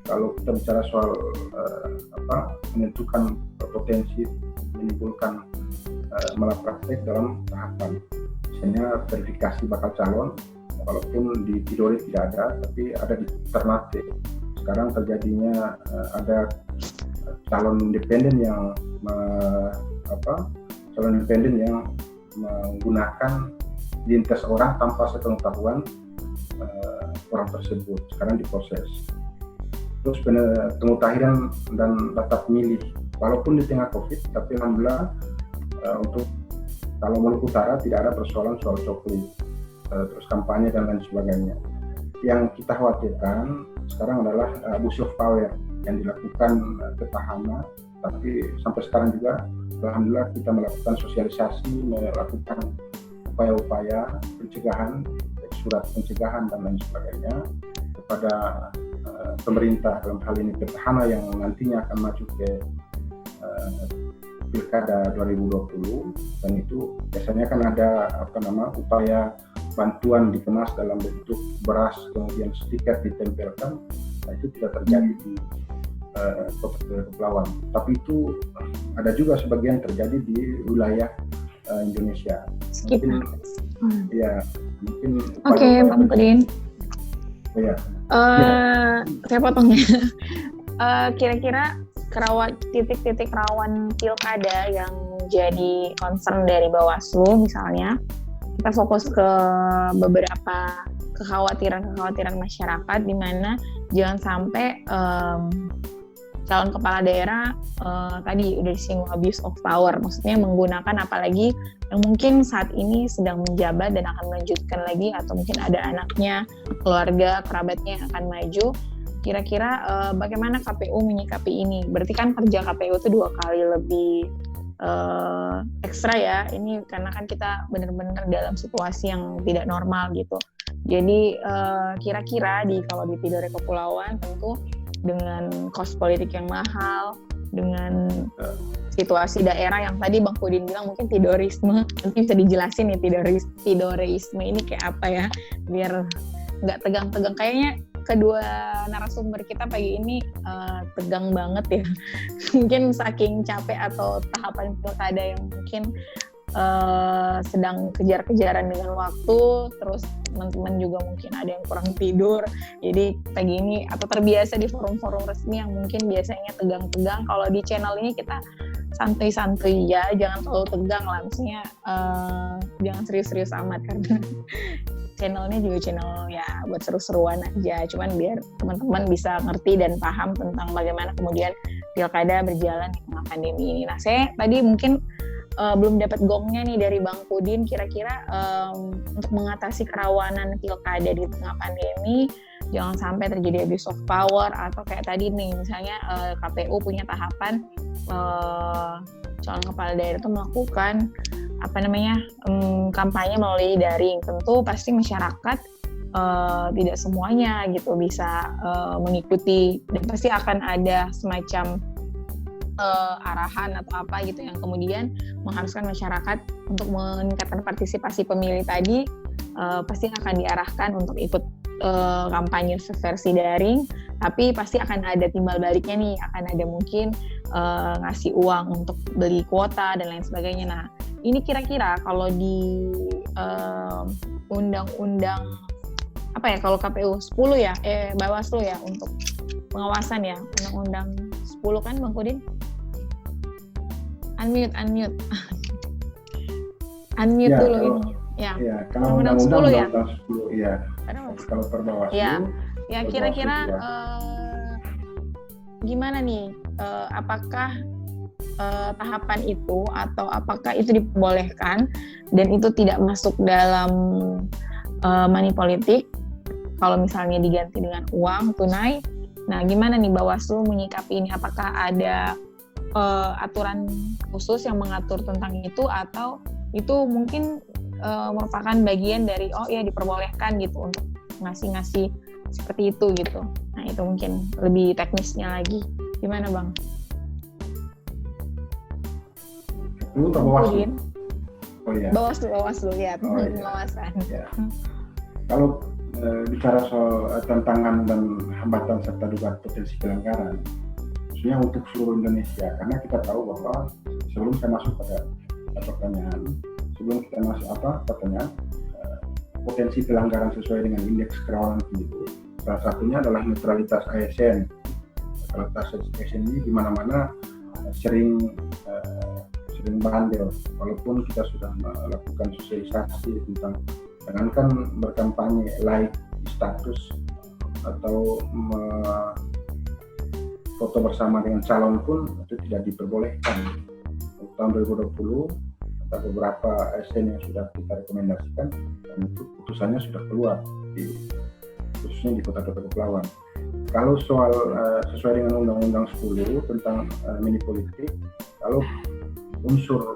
kalau kita bicara soal menentukan potensi menimbulkan malah praktek dalam tahapan, misalnya verifikasi bakal calon, walaupun di Tidore tidak ada, tapi ada di Ternate. Sekarang terjadinya ada calon independen yang menggunakan lintas orang tanpa sepengetahuan orang tersebut. Sekarang diproses. Terus pemutahiran dan data pemilih, walaupun di tengah COVID, tapi alhamdulillah untuk kalau Maluku Utara tidak ada persoalan soal coklit, terus kampanye dan lain sebagainya. Yang kita khawatirkan sekarang adalah abuse of power yang dilakukan petahana, tapi sampai sekarang juga alhamdulillah kita melakukan sosialisasi, melakukan upaya-upaya pencegahan, surat pencegahan dan lain sebagainya kepada pemerintah, dalam hal ini petahana yang nantinya akan maju ke Pilkada 2020, dan itu biasanya kan ada upaya bantuan dikemas dalam bentuk beras, kemudian stiker ditempelkan. Nah, itu tidak terjadi di Kota Kepulauan, tapi itu ada juga sebagian terjadi di wilayah Indonesia. Mungkin Oke, Bang Kudin. Ya. Saya potong ya. Kira-kira titik-titik rawan pilkada yang jadi concern dari Bawaslu misalnya, kita fokus ke beberapa kekhawatiran masyarakat, di mana jangan sampai calon kepala daerah tadi udah disinggung abuse of power, maksudnya menggunakan apalagi yang mungkin saat ini sedang menjabat dan akan melanjutkan lagi, atau mungkin ada anaknya, keluarga, kerabatnya yang akan maju. Kira-kira bagaimana KPU menyikapi ini? Berarti kan kerja KPU itu 2 kali lebih ekstra ya, ini karena kan kita benar-benar dalam situasi yang tidak normal gitu. Jadi kira-kira kalau di Tidore Kepulauan tentu dengan cost politik yang mahal, dengan situasi daerah yang tadi Bang Pudin bilang mungkin tidorisme, nanti bisa dijelasin nih tidoreisme ini kayak apa ya, biar nggak tegang-tegang. Kayaknya kedua narasumber kita pagi ini tegang banget ya. Mungkin saking capek atau tahapan pilkada yang mungkin sedang kejar-kejaran dengan waktu, terus teman-teman juga mungkin ada yang kurang tidur, jadi pagi ini atau terbiasa di forum-forum resmi yang mungkin biasanya tegang-tegang. Kalau di channel ini kita santai-santai ya, jangan terlalu tegang lah, maksudnya jangan serius-serius amat, karena channelnya juga channel ya buat seru-seruan aja, cuman biar teman-teman bisa ngerti dan paham tentang bagaimana kemudian pilkada berjalan di tengah pandemi ini. Nah, saya tadi mungkin belum dapat gongnya nih dari Bang Pudin, kira-kira untuk mengatasi kerawanan pilkada di tengah pandemi, jangan sampai terjadi abuse of power, atau kayak tadi nih misalnya KPU punya tahapan calon kepala daerah itu melakukan kampanye melalui daring. Tentu pasti masyarakat tidak semuanya gitu bisa mengikuti, dan pasti akan ada semacam arahan atau apa gitu yang kemudian mengharuskan masyarakat untuk meningkatkan partisipasi pemilih tadi, pasti akan diarahkan untuk ikut kampanye versi daring, tapi pasti akan ada timbal baliknya nih, akan ada mungkin ngasih uang untuk beli kuota dan lain sebagainya. Nah, ini kira-kira kalau di undang-undang apa ya, kalau KPU 10 ya, Bawaslu ya untuk pengawasan ya, undang-undang 10 kan Bang Pudin? Unmute ya, dulu ini. Ya, kalau undang-undang 10 ya. 10 ya. Kalau per Bawaslu. Ya kira-kira gimana nih? Apakah tahapan itu, atau apakah itu diperbolehkan dan itu tidak masuk dalam money politik kalau misalnya diganti dengan uang tunai? Nah, gimana nih Bawaslu menyikapi ini? Apakah ada aturan khusus yang mengatur tentang itu, atau itu mungkin merupakan bagian dari diperbolehkan gitu untuk ngasih seperti itu gitu. Nah, itu mungkin lebih teknisnya lagi. Gimana Bang? Itu Bawaslu. Bawaslu ya, pengawasan. Ya. Kalau bicara soal tantangan dan hambatan serta dugaan potensi pelanggaran, khususnya untuk seluruh Indonesia, karena kita tahu bahwa sebelum saya masuk pada pertanyaan, potensi pelanggaran sesuai dengan indeks kerawanan itu, salah satunya adalah netralitas ASN. Netralitas ASN ini di mana-mana sering bandel, walaupun kita sudah melakukan sosialisasi tentang jangankan berkampanye like di status atau foto bersama dengan calon pun itu tidak diperbolehkan. Tahun 2020 ada beberapa ASN yang sudah kita rekomendasikan dan itu putusannya sudah keluar khususnya di Kota Kepulauan. Kalau soal sesuai dengan Undang-Undang 10 tentang mini politik, kalau unsur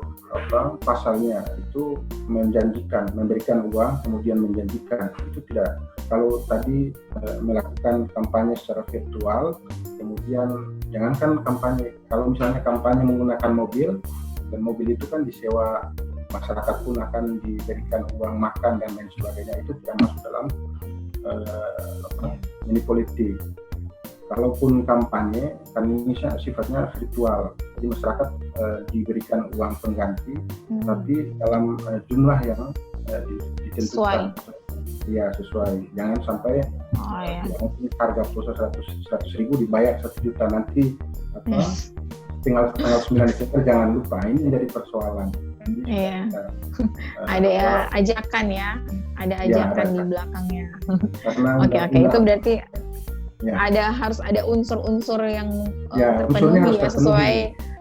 pasalnya itu menjanjikan, memberikan uang kemudian menjanjikan, itu tidak. Kalau tadi melakukan kampanye secara virtual, kemudian jangankan kampanye, kalau misalnya kampanye menggunakan mobil, dan mobil itu kan disewa, masyarakat pun akan diberikan uang makan dan lain sebagainya, itu tidak masuk dalam mini politik. Kalaupun kampanye, kan ini sifatnya virtual, jadi masyarakat diberikan uang pengganti, tapi dalam jumlah yang ditentukan. Ya sesuai, jangan sampai harga pulsa 100.000 dibayar 1 juta nanti tanggal 9 Desember, jangan lupa ini menjadi persoalan. Iya. Ada ajakan ya, ada ajakan di belakangnya. Oke, itu berarti harus ada unsur-unsur yang terpenuhi ya,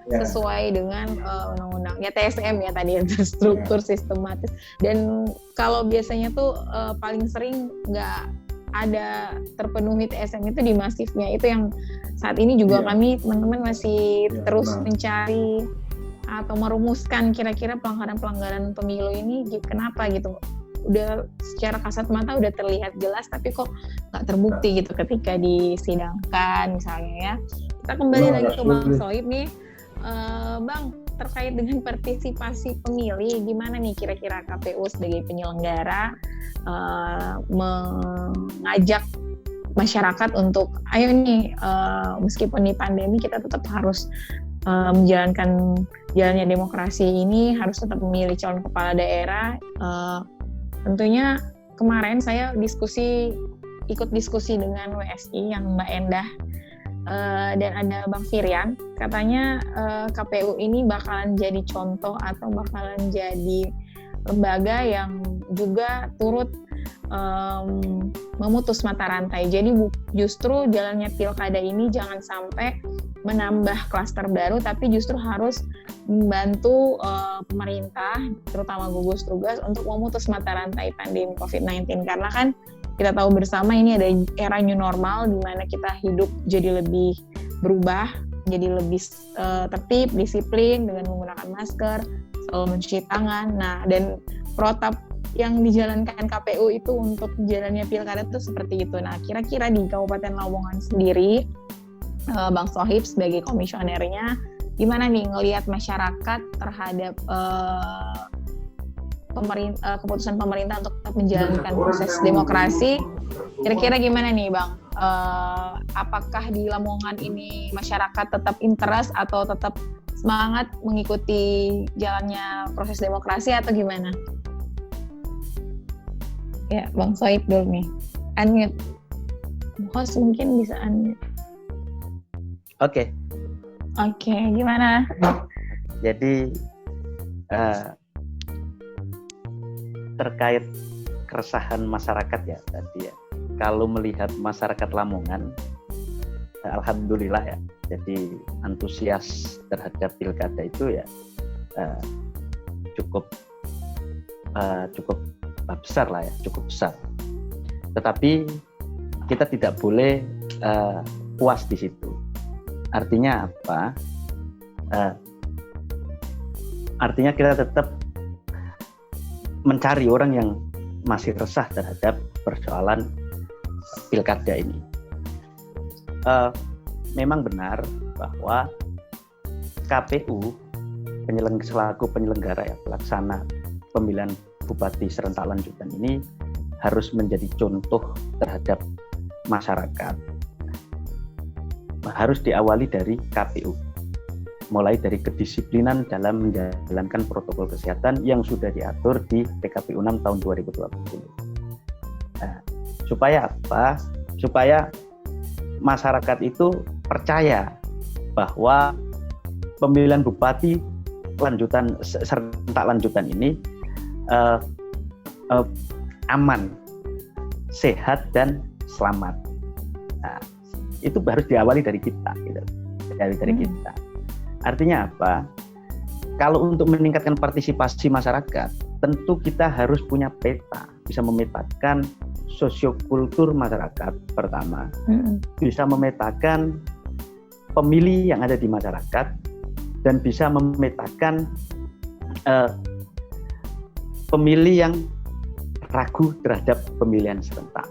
sesuai dengan undang-undang ya, TSM ya tadi, struktur sistematis. Dan kalau biasanya tuh paling sering nggak ada terpenuhi TSM itu di masifnya, itu yang saat ini juga kami teman-teman masih terus mencari atau merumuskan kira-kira pelanggaran pemilu ini kenapa gitu. Udah secara kasat mata udah terlihat jelas, tapi kok nggak terbukti gitu ketika disidangkan misalnya ya. Kita kembali lagi ke Bang Sohib nih, Bang, terkait dengan partisipasi pemilih, gimana nih kira-kira KPU sebagai penyelenggara mengajak masyarakat untuk ayo nih, meskipun di pandemi kita tetap harus menjalankan jalannya demokrasi ini, harus tetap memilih calon kepala daerah. Tentunya kemarin saya ikut diskusi dengan WSI yang Mbak Endah dan ada Bang Firian, katanya KPU ini bakalan jadi contoh atau bakalan jadi lembaga yang juga turut memutus mata rantai. Jadi justru jalannya pilkada ini jangan sampai menambah klaster baru, tapi justru harus membantu pemerintah, terutama gugus tugas, untuk memutus mata rantai pandemi COVID-19. Karena kan kita tahu bersama ini ada era new normal di mana kita hidup jadi lebih berubah, jadi lebih tertib, disiplin dengan menggunakan masker, selalu mencuci tangan. Nah, dan protap yang dijalankan KPU itu untuk jalannya pilkada itu seperti itu. Nah, kira-kira di Kabupaten Lamongan sendiri, Bang Sohib sebagai komisionernya, gimana nih ngelihat masyarakat terhadap keputusan pemerintah untuk tetap menjalankan proses demokrasi? Kira-kira gimana nih Bang? Apakah di Lamongan ini masyarakat tetap interest atau tetap semangat mengikuti jalannya proses demokrasi atau gimana? Ya, Bang Sohib dulu nih. Unmute. Host mungkin bisa unmute. Oke, gimana? Jadi terkait keresahan masyarakat ya tadi ya. Kalau melihat masyarakat Lamongan, alhamdulillah ya. Jadi antusias terhadap pilkada itu ya cukup besar lah ya, cukup besar. Tetapi kita tidak boleh puas di situ. Artinya apa? Artinya kita tetap mencari orang yang masih resah terhadap persoalan pilkada ini. Memang benar bahwa KPU selaku penyelenggara ya, pelaksana pemilihan bupati serentak lanjutan ini harus menjadi contoh terhadap masyarakat, harus diawali dari KPU. Mulai dari kedisiplinan dalam menjalankan protokol kesehatan yang sudah diatur di PKPU 6 tahun 2020. Nah, supaya apa? Supaya masyarakat itu percaya bahwa pemilihan bupati serentak lanjutan ini aman, sehat dan selamat. Nah, itu harus diawali dari kita, gitu. Dari kita. Artinya apa? Kalau untuk meningkatkan partisipasi masyarakat, tentu kita harus punya peta, bisa memetakan sosiokultur masyarakat pertama, bisa memetakan pemilih yang ada di masyarakat, dan bisa memetakan pemilih yang ragu terhadap pemilihan serentak.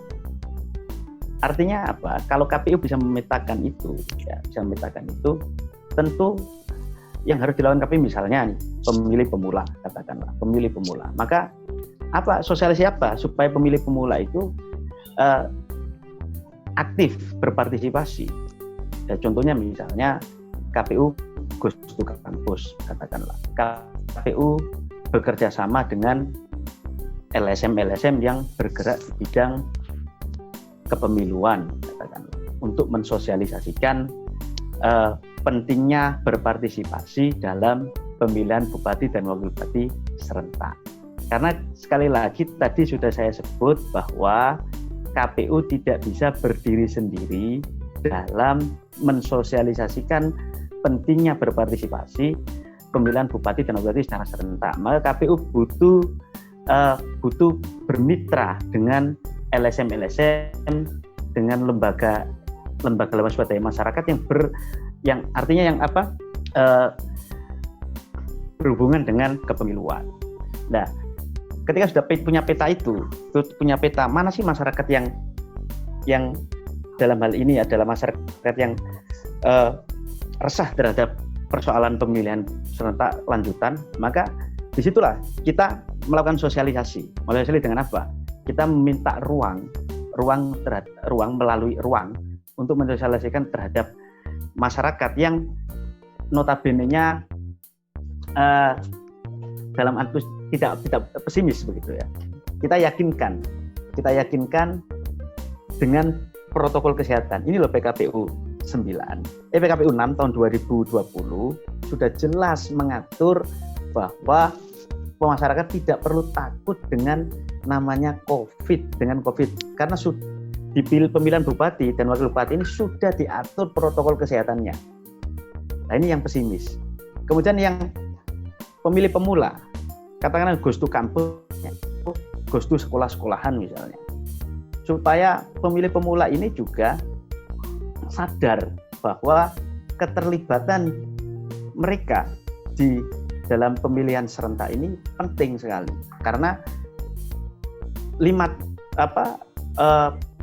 Artinya apa? Kalau KPU bisa memetakan itu, tentu yang harus dilakukan KPU misalnya nih, pemilih pemula, katakanlah pemilih pemula. Maka apa? Sosialisasi apa? Supaya pemilih pemula itu aktif berpartisipasi. Ya, contohnya misalnya KPU Goes to Campus, katakanlah. KPU bekerja sama dengan LSM yang bergerak di bidang kepemiluan, katakanlah, untuk mensosialisasikan pentingnya berpartisipasi dalam pemilihan bupati dan wakil bupati serentak. Karena sekali lagi tadi sudah saya sebut bahwa KPU tidak bisa berdiri sendiri dalam mensosialisasikan pentingnya berpartisipasi pemilihan bupati dan wakil bupati secara serentak. Maka KPU butuh bermitra dengan LSM, dengan lembaga swadaya masyarakat yang artinya berhubungan dengan kepemiluan. Nah, ketika sudah punya peta punya peta mana sih masyarakat yang dalam hal ini adalah masyarakat yang resah terhadap persoalan pemilihan serentak lanjutan, maka disitulah kita melakukan sosialisasi. Sosialisasi dengan apa? Kita meminta ruang melalui ruang untuk mensosialisasikan terhadap masyarakat yang notabene-nya dalam arti tidak pesimis begitu ya. Kita yakinkan dengan protokol kesehatan. Ini loh PKPU 6 tahun 2020 sudah jelas mengatur bahwa masyarakat tidak perlu takut dengan namanya COVID, karena di pemilihan bupati dan wakil bupati ini sudah diatur protokol kesehatannya. Nah, ini yang pesimis. Kemudian yang pemilih pemula, katakanlah Goes to Campus, Goes to sekolah-sekolahan misalnya, supaya pemilih pemula ini juga sadar bahwa keterlibatan mereka di dalam pemilihan serentak ini penting sekali, karena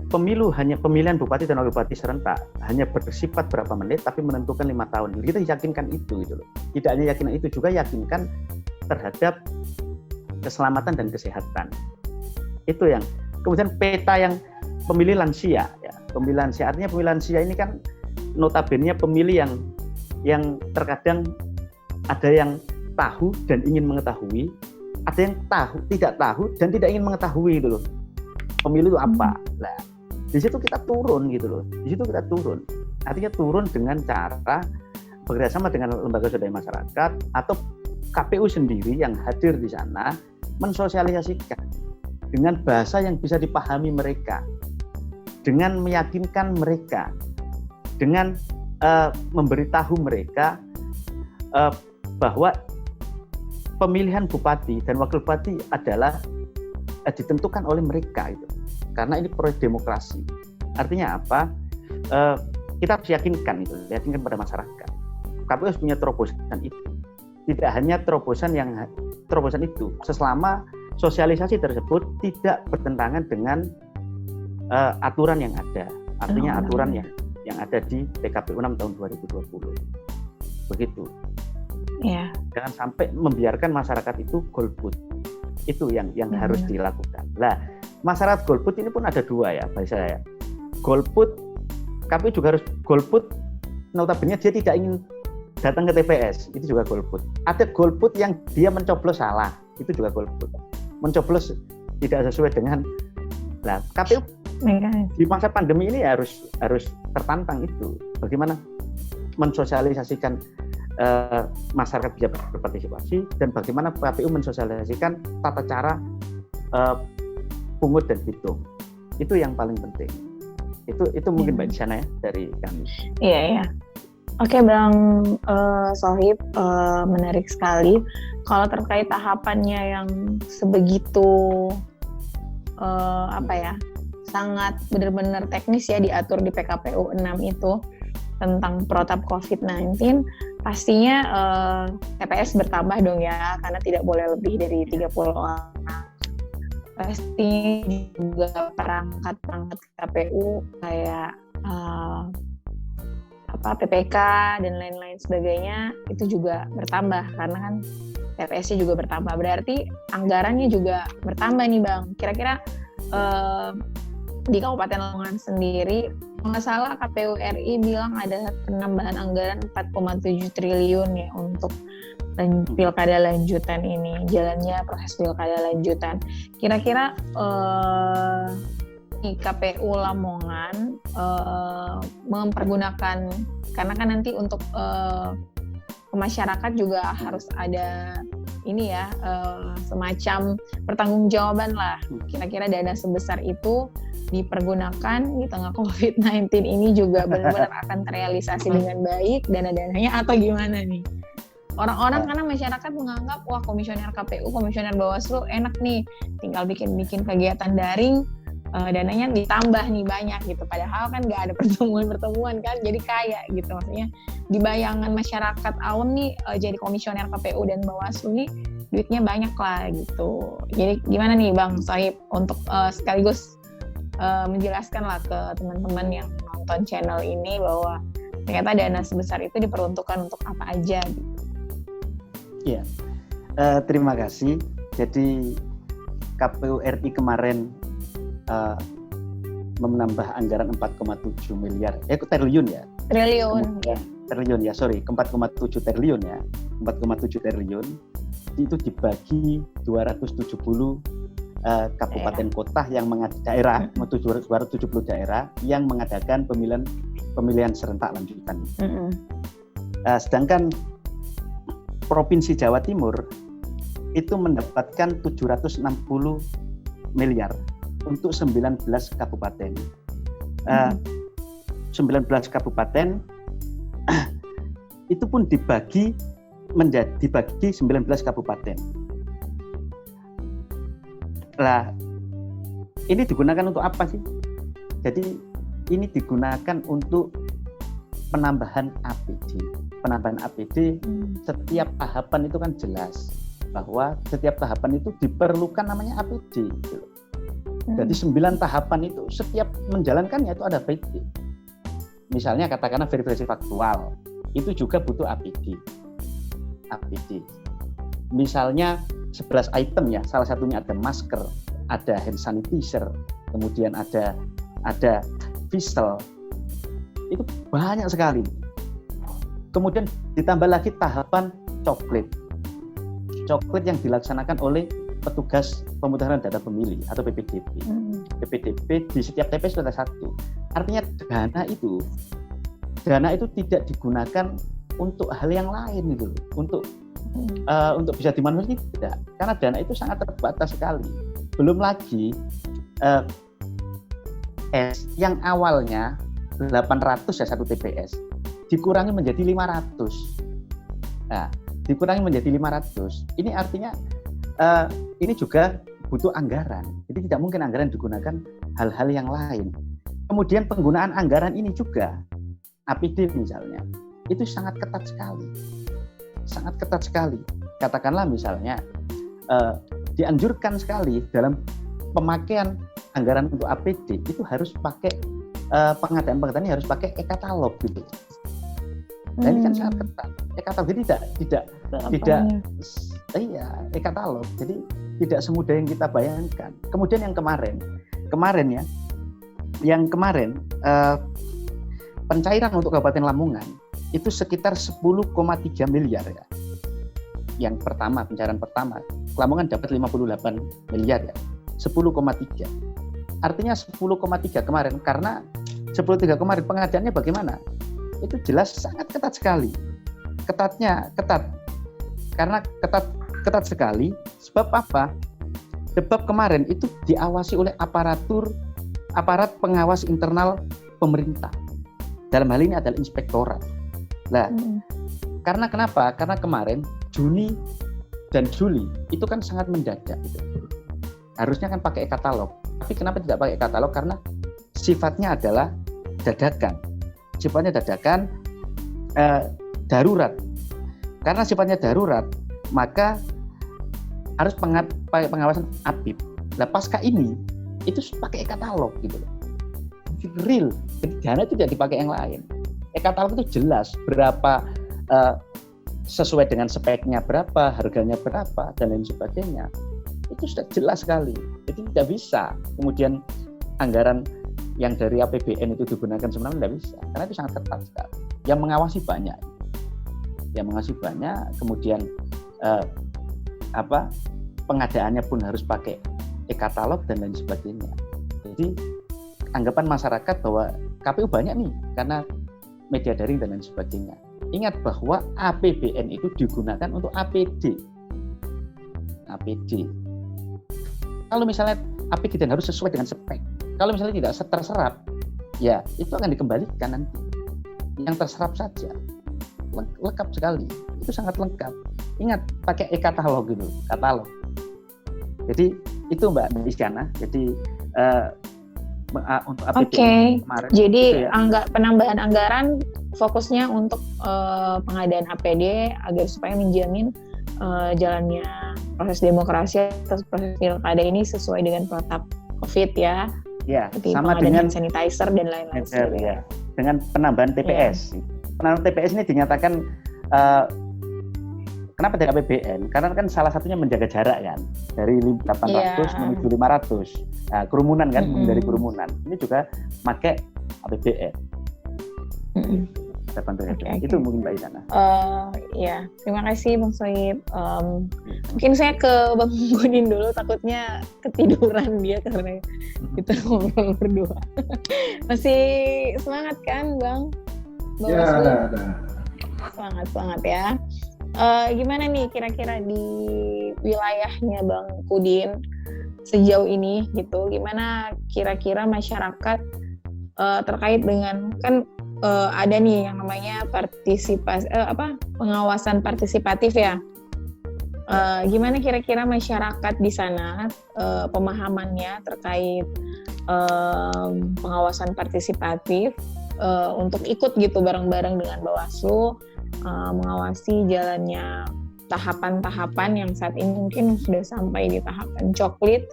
pemilihan bupati dan wakil bupati serentak hanya bersifat berapa menit tapi menentukan 5 tahun. Kita yakinkan itu gitu loh. Tidak hanya yakinkan itu, juga yakinkan terhadap keselamatan dan kesehatan. Itu yang kemudian peta yang pemilih lansia ya. Pemilih lansia artinya pemilih lansia ini kan notabene pemilih yang terkadang ada yang tahu dan ingin mengetahui, ada yang tidak tahu dan tidak ingin mengetahui gitu loh. Pemilu itu apa? Nah, di situ kita turun gitu loh. Artinya turun dengan cara bekerjasama dengan lembaga swadaya masyarakat atau KPU sendiri yang hadir di sana mensosialisasikan dengan bahasa yang bisa dipahami mereka, dengan meyakinkan mereka, dengan memberitahu mereka bahwa pemilihan bupati dan wakil bupati adalah ditentukan oleh mereka itu. Karena ini proyek demokrasi. Artinya apa? Kita harus yakinkan pada masyarakat. KPU harus punya terobosan itu. Tidak hanya terobosan itu, selama sosialisasi tersebut tidak bertentangan dengan aturan yang ada. Artinya aturan yang ada di PKPU 6 tahun 2020. Begitu. Ya. Jangan sampai membiarkan masyarakat itu golput. Itu yang harus dilakukan. Nah, masyarakat golput ini pun ada dua ya bagi saya. Golput, KPU juga harus golput, notabene dia tidak ingin datang ke TPS, itu juga golput. Ada golput yang dia mencoblos salah, itu juga golput. Mencoblos tidak sesuai dengan, nah KPU di masa pandemi ini harus tertantang itu. Bagaimana mensosialisasikan masyarakat bisa berpartisipasi, dan bagaimana KPU mensosialisasikan tata cara pungut dan hitung. Itu yang paling penting. Itu mungkin Mbak Isyana ya dari kami. Iya. Oke Bang Sohib, menarik sekali. Kalau terkait tahapannya yang sebegitu sangat benar-benar teknis ya diatur di PKPU 6 itu tentang protap COVID-19, pastinya TPS bertambah dong ya, karena tidak boleh lebih dari 30 orang. Pasti juga perangkat KPU kayak PPK dan lain-lain sebagainya itu juga bertambah karena kan TPS-nya juga bertambah, berarti anggarannya juga bertambah nih Bang. Kira-kira di Kabupaten Lamongan sendiri, kalau nggak salah KPU RI bilang ada penambahan anggaran 4,7 triliun ya untuk pilkada lanjutan ini, jalannya proses pilkada lanjutan. Kira-kira di KPU Lamongan mempergunakan, karena kan nanti untuk masyarakat juga harus ada ini ya, semacam pertanggungjawaban lah. Kira-kira dana sebesar itu dipergunakan di tengah COVID-19 ini juga benar-benar akan terrealisasi dengan baik dana-dananya atau gimana nih? Orang-orang karena masyarakat menganggap wah komisioner KPU, komisioner Bawaslu enak nih, tinggal bikin kegiatan daring, dananya ditambah nih banyak gitu. Padahal kan nggak ada pertemuan kan, jadi kaya gitu. Maksudnya di bayangan masyarakat awam nih jadi komisioner KPU dan Bawaslu nih duitnya banyak lah gitu. Jadi gimana nih Bang Sohib untuk sekaligus menjelaskan lah ke teman-teman yang nonton channel ini bahwa ternyata dana sebesar itu diperuntukkan untuk apa aja gitu. Ya, terima kasih. Jadi KPU RI kemarin menambah anggaran 4,7 miliar, triliun ya. Triliun ya, sorry, 4,7 triliun ya. 4,7 triliun itu dibagi 270 kabupaten kota yang daerah 270 daerah yang mengadakan pemilihan serentak lanjutan. Sedangkan Provinsi Jawa Timur itu mendapatkan 760 miliar untuk 19 kabupaten. 19 kabupaten itu pun dibagi 19 kabupaten. Lah, ini digunakan untuk apa sih? Jadi ini digunakan untuk penambahan APD. Penambahan APD setiap tahapan itu kan jelas bahwa setiap tahapan itu diperlukan namanya APD. Gitu. Jadi 9 tahapan itu setiap menjalankannya itu ada APD. Misalnya katakanlah verifikasi faktual, itu juga butuh APD. Misalnya 11 item ya, salah satunya ada masker, ada hand sanitizer, kemudian ada whistle. Itu banyak sekali. Kemudian ditambah lagi tahapan coklit yang dilaksanakan oleh petugas pemutaran data pemilih atau PPDP. PPDP di setiap TPS ada satu. Artinya dana itu tidak digunakan untuk hal yang lain gitu, untuk bisa dimanfaatkan tidak, karena dana itu sangat terbatas sekali. Belum lagi yang awalnya 800 ya satu TPS dikurangi menjadi 500. Nah, dikurangi menjadi 500. Ini artinya ini juga butuh anggaran. Jadi tidak mungkin anggaran digunakan hal-hal yang lain. Kemudian penggunaan anggaran ini juga APD misalnya itu sangat ketat sekali. Katakanlah misalnya dianjurkan sekali dalam pemakaian anggaran untuk APD itu harus pakai pengadaan harus pakai e-katalog gitu. Nah, ini kan sangat ketat. E-katalog tidak e-katalog. Jadi tidak semudah yang kita bayangkan. Kemudian yang kemarin pencairan untuk Kabupaten Lamongan itu sekitar 10,3 miliar ya. Yang pertama, pencairan pertama, Lamongan dapat 58 miliar ya. 10,3. Artinya 10,3 kemarin, karena 10,3 kemarin pengadaannya bagaimana? Itu jelas sangat ketat sekali. Ketatnya ketat. Karena ketat sekali, sebab apa? Sebab kemarin itu diawasi oleh aparat pengawas internal pemerintah. Dalam hal ini adalah inspektorat. Nah, karena kenapa? Karena kemarin Juni dan Juli itu kan sangat mendadak gitu. Harusnya kan pakai e-katalog. Tapi kenapa tidak pakai e-katalog? Karena sifatnya adalah dadakan. Sifatnya dadakan, darurat. Karena sifatnya darurat, maka harus pengawasan APIP. Nah, pasca ini itu pakai e-katalog gitu loh. Real. Jadi dana itu tidak dipakai yang lain. E-katalog itu jelas berapa, sesuai dengan speknya berapa, harganya berapa, dan lain sebagainya. Itu sudah jelas sekali. Jadi tidak bisa kemudian anggaran yang dari APBN itu digunakan sembarangan, tidak bisa. Karena itu sangat ketat sekali. Yang mengawasi banyak. Kemudian pengadaannya pun harus pakai e-katalog dan lain sebagainya. Jadi anggapan masyarakat bahwa KPU banyak nih karena media daring dan lain sebagainya. Ingat bahwa APBN itu digunakan untuk APD. Kalau misalnya APD dan harus sesuai dengan spek. Kalau misalnya tidak terserap, ya itu akan dikembalikan nanti. Yang terserap saja. Lengkap sekali. Itu sangat lengkap. Ingat pakai e-katalog gitu, katalog. Jadi itu Mbak Isyana. Jadi untuk APBN kemarin. Jadi ya. Penambahan anggaran fokusnya untuk pengadaan APD agar supaya menjamin jalannya proses demokrasi atau proses pilkada ini sesuai dengan protap COVID ya. Ya, seperti sama dengan dengan sanitizer dan lain-lain. Ya, dengan penambahan TPS. Ya. Penambahan TPS ini dinyatakan kenapa dari APBN? Karena kan salah satunya menjaga jarak kan, dari 800 menuju 500. Nah, kerumunan kan, dari kerumunan. Ini juga pakai APBN. Okay. Itu mungkin Mbak Isyana. Ya, terima kasih Bang Sohib. Mungkin saya ke Bang Budin dulu, takutnya ketiduran dia karena kita ngobrol berdua. Masih semangat kan Bang? Ya, ada. Semangat ya. Gimana nih kira-kira di wilayahnya Bang Kudin sejauh ini gitu? Gimana kira-kira masyarakat terkait dengan kan ada nih yang namanya pengawasan partisipatif ya. Gimana kira-kira masyarakat di sana pemahamannya terkait pengawasan partisipatif untuk ikut gitu bareng-bareng dengan Bawaslu mengawasi jalannya tahapan-tahapan yang saat ini mungkin sudah sampai di tahapan coklit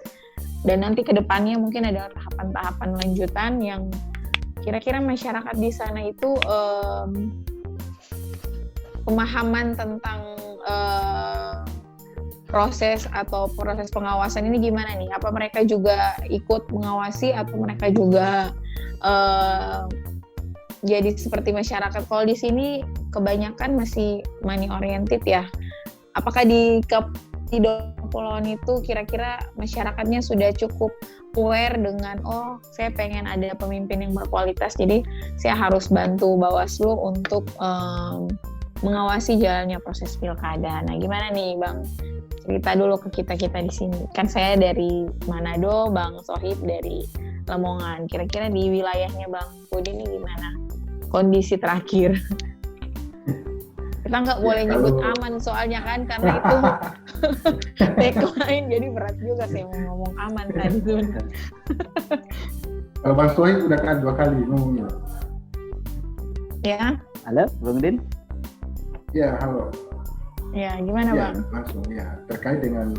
dan nanti ke depannya mungkin ada tahapan-tahapan lanjutan yang kira-kira masyarakat di sana itu pemahaman tentang proses pengawasan ini gimana nih? Apa mereka juga ikut mengawasi atau mereka juga jadi seperti masyarakat? Kalau di sini kebanyakan masih money oriented ya. Apakah di Kepulauan itu kira-kira masyarakatnya sudah cukup aware dengan saya pengen ada pemimpin yang berkualitas, jadi saya harus bantu Bawaslu untuk mengawasi jalannya proses pilkada. Nah, gimana nih Bang? Cerita dulu ke kita di sini. Kan saya dari Manado, Bang Sohib dari Lamongan. Kira-kira di wilayahnya Bang Budi ini gimana kondisi terakhir? Kita nggak boleh nyebut aman soalnya kan, karena itu tagline, jadi berat juga saya mau ngomong aman tadi tuh. Kalau Bang Sohib udah kan 2 kali ngomongnya. Ya. Halo, Bang Din. Ya, halo. Ya, gimana Bang? Langsung ya, terkait dengan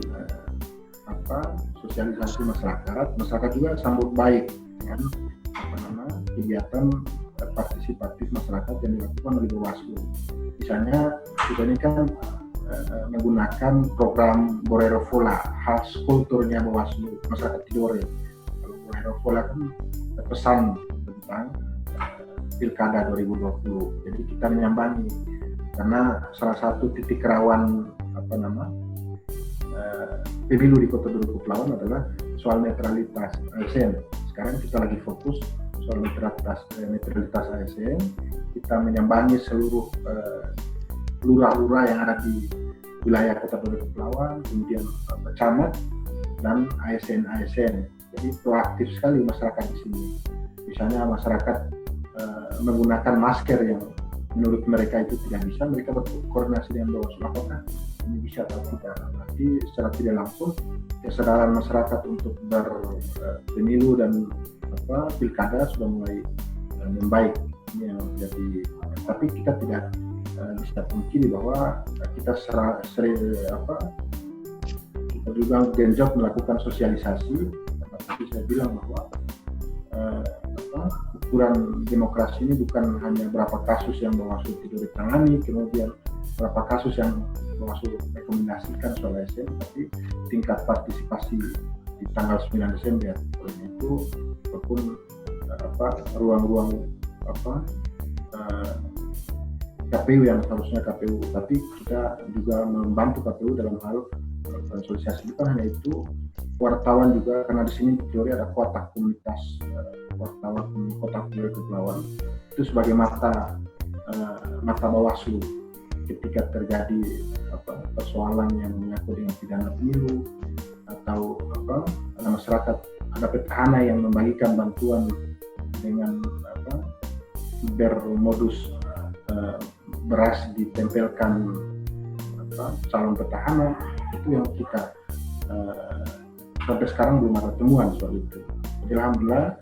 sosialisasi masyarakat juga sambut baik dengan kegiatan partisipatif masyarakat yang dilakukan oleh Bawaslu. Misalnya kita ini kan menggunakan program Borero Vola, khas kulturnya Bawaslu masyarakat Tidore. Kalau Borero Vola kan pesan tentang Pilkada 2020. Jadi kita menyambangi karena salah satu titik rawan pemilu di Kota Duri Kepulauan adalah soal netralitas ASN. Sekarang kita lagi fokus soal netralitas ASN. Kita menyambangi seluruh lurah-lurah yang ada di wilayah Kota Duri Kepulauan, kemudian camat dan ASN. Jadi proaktif sekali masyarakat di sini. Misalnya masyarakat menggunakan masker yang menurut mereka itu tidak bisa, mereka berkoordinasi dengan Bawaslu apakah ini bisa atau tidak. Nanti secara tidak langsung kesadaran masyarakat untuk berpemilu dan pilkada sudah mulai membaik. Ini yang jadi. Tapi kita tidak bisa pungkiri bahwa kita kita juga genjot melakukan sosialisasi. Tapi saya bilang bahwa ukuran demokrasi ini bukan hanya berapa kasus yang Bawaslu tidak ditangani, kemudian berapa kasus yang Bawaslu rekomendasikan soal ASN, tapi tingkat partisipasi di tanggal 9 Desember. Oleh itu, walaupun ruang-ruang KPU yang seharusnya KPU, tapi kita juga membantu KPU dalam hal sosialisasi. Bukan hanya itu, wartawan juga, karena di sini teori ada kotak komunitas wartawan Kota Duri Kepulauan itu sebagai mata Bawaslu ketika terjadi persoalan yang menyangkut dengan pidana pemilu atau ada masyarakat, ada petahana yang membagikan bantuan dengan bermodus beras ditempelkan calon petahana, itu yang kita sampai sekarang belum ada temuan soal itu. Jadi alhamdulillah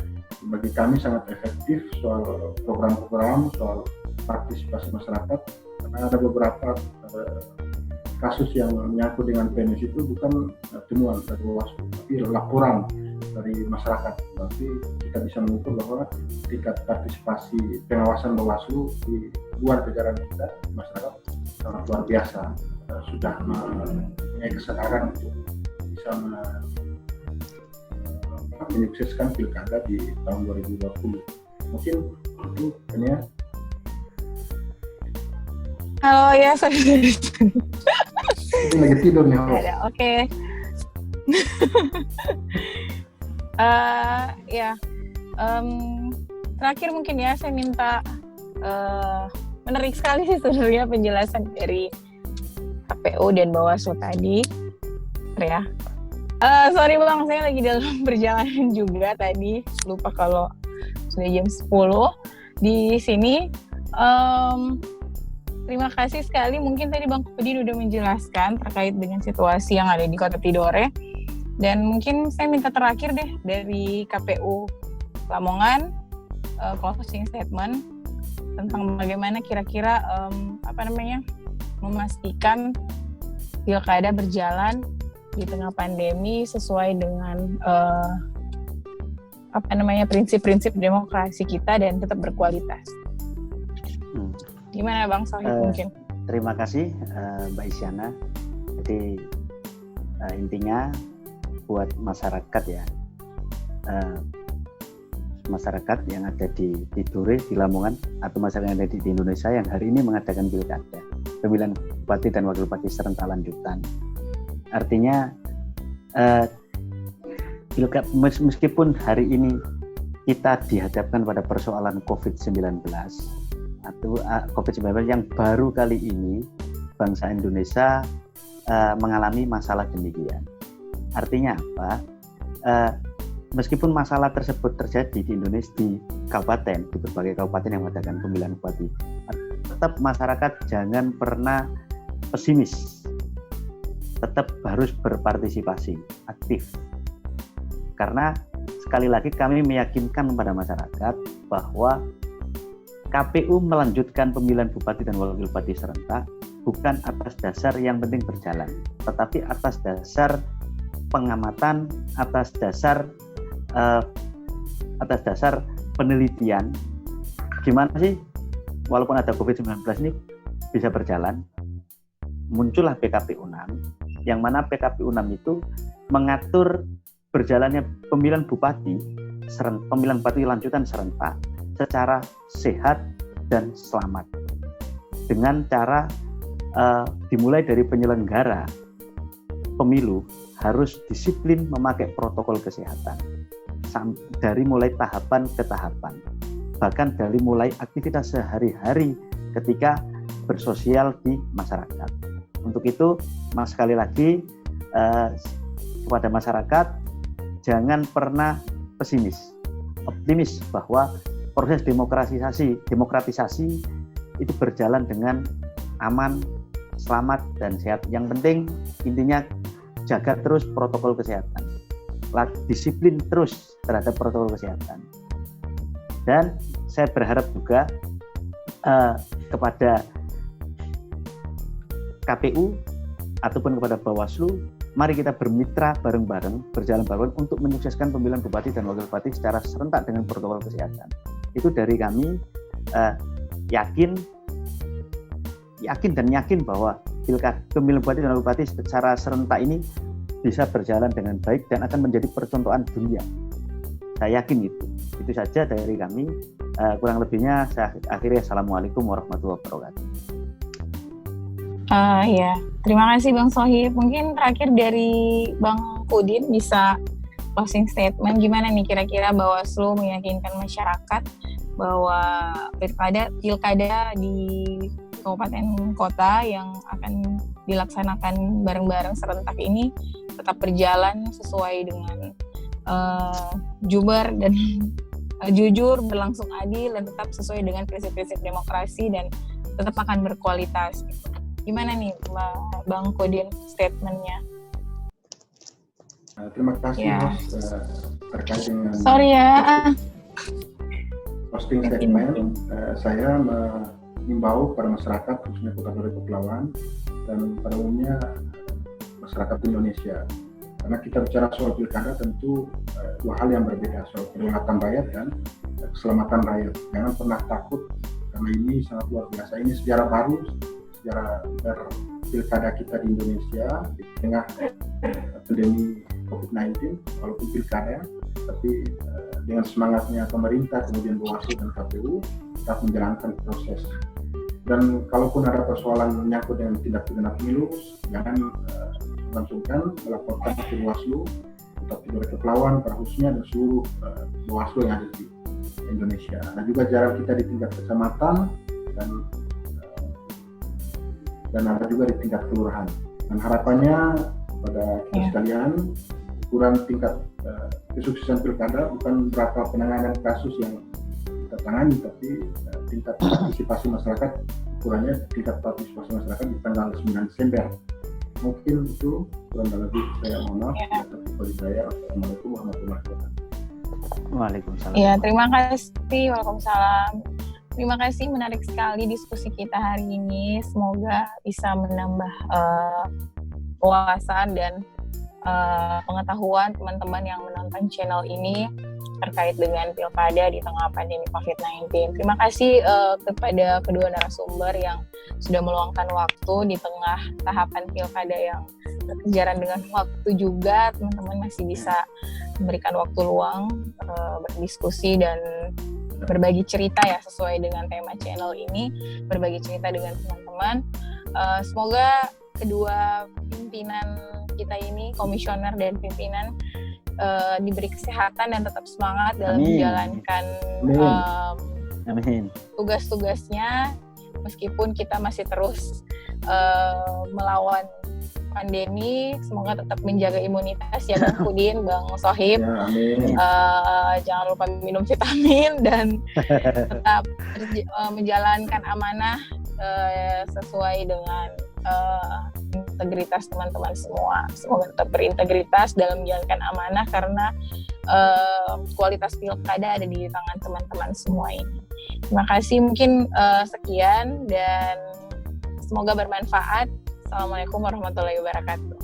bagi kami sangat efektif soal program-program, soal partisipasi masyarakat, karena ada beberapa kasus yang menyangkut dengan PNS itu bukan temuan dari Bawaslu, tapi laporan dari masyarakat. Tapi kita bisa mengukur bahwa tingkat partisipasi pengawasan Bawaslu di luar jajaran kita, masyarakat sangat luar biasa, sudah mempunyai kesadaran untuk bisa menyukseskan pilkada di tahun 2020. Mungkin itu ya. Halo ya, sorry. Ini lagi tidur nih. Oke. Terakhir mungkin ya saya minta menarik sekali sih sebenarnya penjelasan dari KPU dan Bawaslu tadi, ya. Sorry Bang, saya lagi dalam perjalanan juga tadi, lupa kalau sudah jam 10 di sini. Terima kasih sekali, mungkin tadi Bang Kudin udah menjelaskan terkait dengan situasi yang ada di Kota Tidore. Dan mungkin saya minta terakhir deh dari KPU Lamongan, closing statement tentang bagaimana kira-kira memastikan pilkada berjalan di tengah pandemi sesuai dengan prinsip-prinsip demokrasi kita dan tetap berkualitas. Gimana Bang Sohib mungkin? Terima kasih Mbak Isyana. Jadi intinya buat masyarakat ya, masyarakat yang ada di Tidore, di Lamongan, atau masyarakat yang ada di Indonesia yang hari ini mengadakan pilkada, pemilihan bupati dan wakil bupati serentak lanjutan. Artinya meskipun hari ini kita dihadapkan pada persoalan COVID-19 atau COVID-19 yang baru kali ini bangsa Indonesia mengalami masalah demikian. Artinya apa? Meskipun masalah tersebut terjadi di Indonesia, di kabupaten, di berbagai kabupaten yang mengadakan pemilihan bupati, tetap masyarakat jangan pernah pesimis. Tetap harus berpartisipasi aktif. Karena sekali lagi kami meyakinkan kepada masyarakat bahwa KPU melanjutkan pemilihan bupati dan wakil bupati serentak bukan atas dasar yang penting berjalan, tetapi atas dasar pengamatan, atas dasar penelitian gimana sih walaupun ada COVID-19 ini bisa berjalan? Muncullah PKPU 6, yang mana PKPU 6 itu mengatur berjalannya pemilihan bupati lanjutan serentak secara sehat dan selamat. Dengan cara dimulai dari penyelenggara pemilu harus disiplin memakai protokol kesehatan dari mulai tahapan ke tahapan, bahkan dari mulai aktivitas sehari-hari ketika bersosial di masyarakat. Untuk itu, Mas, sekali lagi kepada masyarakat jangan pernah pesimis, optimis bahwa proses demokratisasi itu berjalan dengan aman, selamat, dan sehat. Yang penting intinya jaga terus protokol kesehatan, disiplin terus terhadap protokol kesehatan. Dan saya berharap juga kepada KPU ataupun kepada Bawaslu, mari kita bermitra bareng-bareng, berjalan bareng untuk menyukseskan pemilihan bupati dan wakil bupati secara serentak dengan protokol kesehatan. Itu dari kami yakin bahwa pemilihan bupati dan wakil bupati secara serentak ini bisa berjalan dengan baik dan akan menjadi percontohan dunia. Saya yakin itu. Itu saja dari kami. Kurang lebihnya saya akhiri. Assalamualaikum warahmatullahi wabarakatuh. Ya, terima kasih Bang Sohib. Mungkin terakhir dari Bang Pudin bisa closing statement. Gimana nih kira-kira Bawaslu meyakinkan masyarakat bahwa pilkada di kabupaten kota yang akan dilaksanakan bareng-bareng serentak ini tetap berjalan sesuai dengan jujur berlangsung adil dan tetap sesuai dengan prinsip-prinsip demokrasi dan tetap akan berkualitas. Gimana nih Bang Kodin statementnya? Terima kasih host terkait dengan posting statement. Saya mengimbau pada masyarakat khususnya Kota Baru Kepulauan dan pada umumnya masyarakat Indonesia. Karena kita bicara soal pilkada tentu dua hal yang berbeda, soal kedaulatan rakyat dan keselamatan rakyat. Jangan pernah takut karena ini sangat luar biasa. Ini sejarah baru, sejarah pilkada kita di Indonesia di tengah pandemi COVID-19, walaupun pilkada, tapi dengan semangatnya pemerintah, kemudian Bawaslu dan KPU tetap menjalankan proses. Dan kalaupun ada persoalan menyangkut dengan tindak pidana pemilu, jangan langsungkan melaporkan ke Bawaslu, Kota Baru Kepulauan, khususnya dan seluruh Bawaslu yang ada di Indonesia. Nah juga jalan kita di tingkat kecamatan dan ada juga di tingkat kelurahan. Dan harapannya pada kita sekalian, ukuran tingkat kesuksesan pilkada bukan berapa penanganan kasus yang kita tangani, tapi tingkat partisipasi masyarakat, ukurannya tingkat partisipasi masyarakat di tanggal 9 Desember. Mungkin itu kurang lebih saya mohon maaf. Assalamualaikum warahmatullahi wabarakatuh. Waalaikumsalam. Ya, terima kasih. Waalaikumsalam. Terima kasih, menarik sekali diskusi kita hari ini. Semoga bisa menambah wawasan dan pengetahuan teman-teman yang menonton channel ini terkait dengan pilkada di tengah pandemi COVID-19. Terima kasih kepada kedua narasumber yang sudah meluangkan waktu di tengah tahapan pilkada yang berkejaran dengan waktu juga. Teman-teman masih bisa memberikan waktu luang berdiskusi dan berbagi cerita ya sesuai dengan tema channel ini, berbagi cerita dengan teman-teman. Semoga kedua pimpinan kita ini, komisioner dan pimpinan, diberi kesehatan dan tetap semangat dalam menjalankan tugas-tugasnya meskipun kita masih terus melawan pandemi. Semoga tetap menjaga imunitas ya Bang Pudin, Bang Sohib. Jangan lupa minum vitamin dan tetap menjalankan amanah sesuai dengan integritas teman-teman semua. Semoga tetap berintegritas dalam menjalankan amanah karena kualitas pilkada ada di tangan teman-teman semua ini. Terima kasih, mungkin sekian dan semoga bermanfaat. Assalamualaikum warahmatullahi wabarakatuh.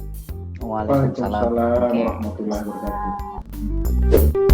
Waalaikumsalam warahmatullahi wabarakatuh.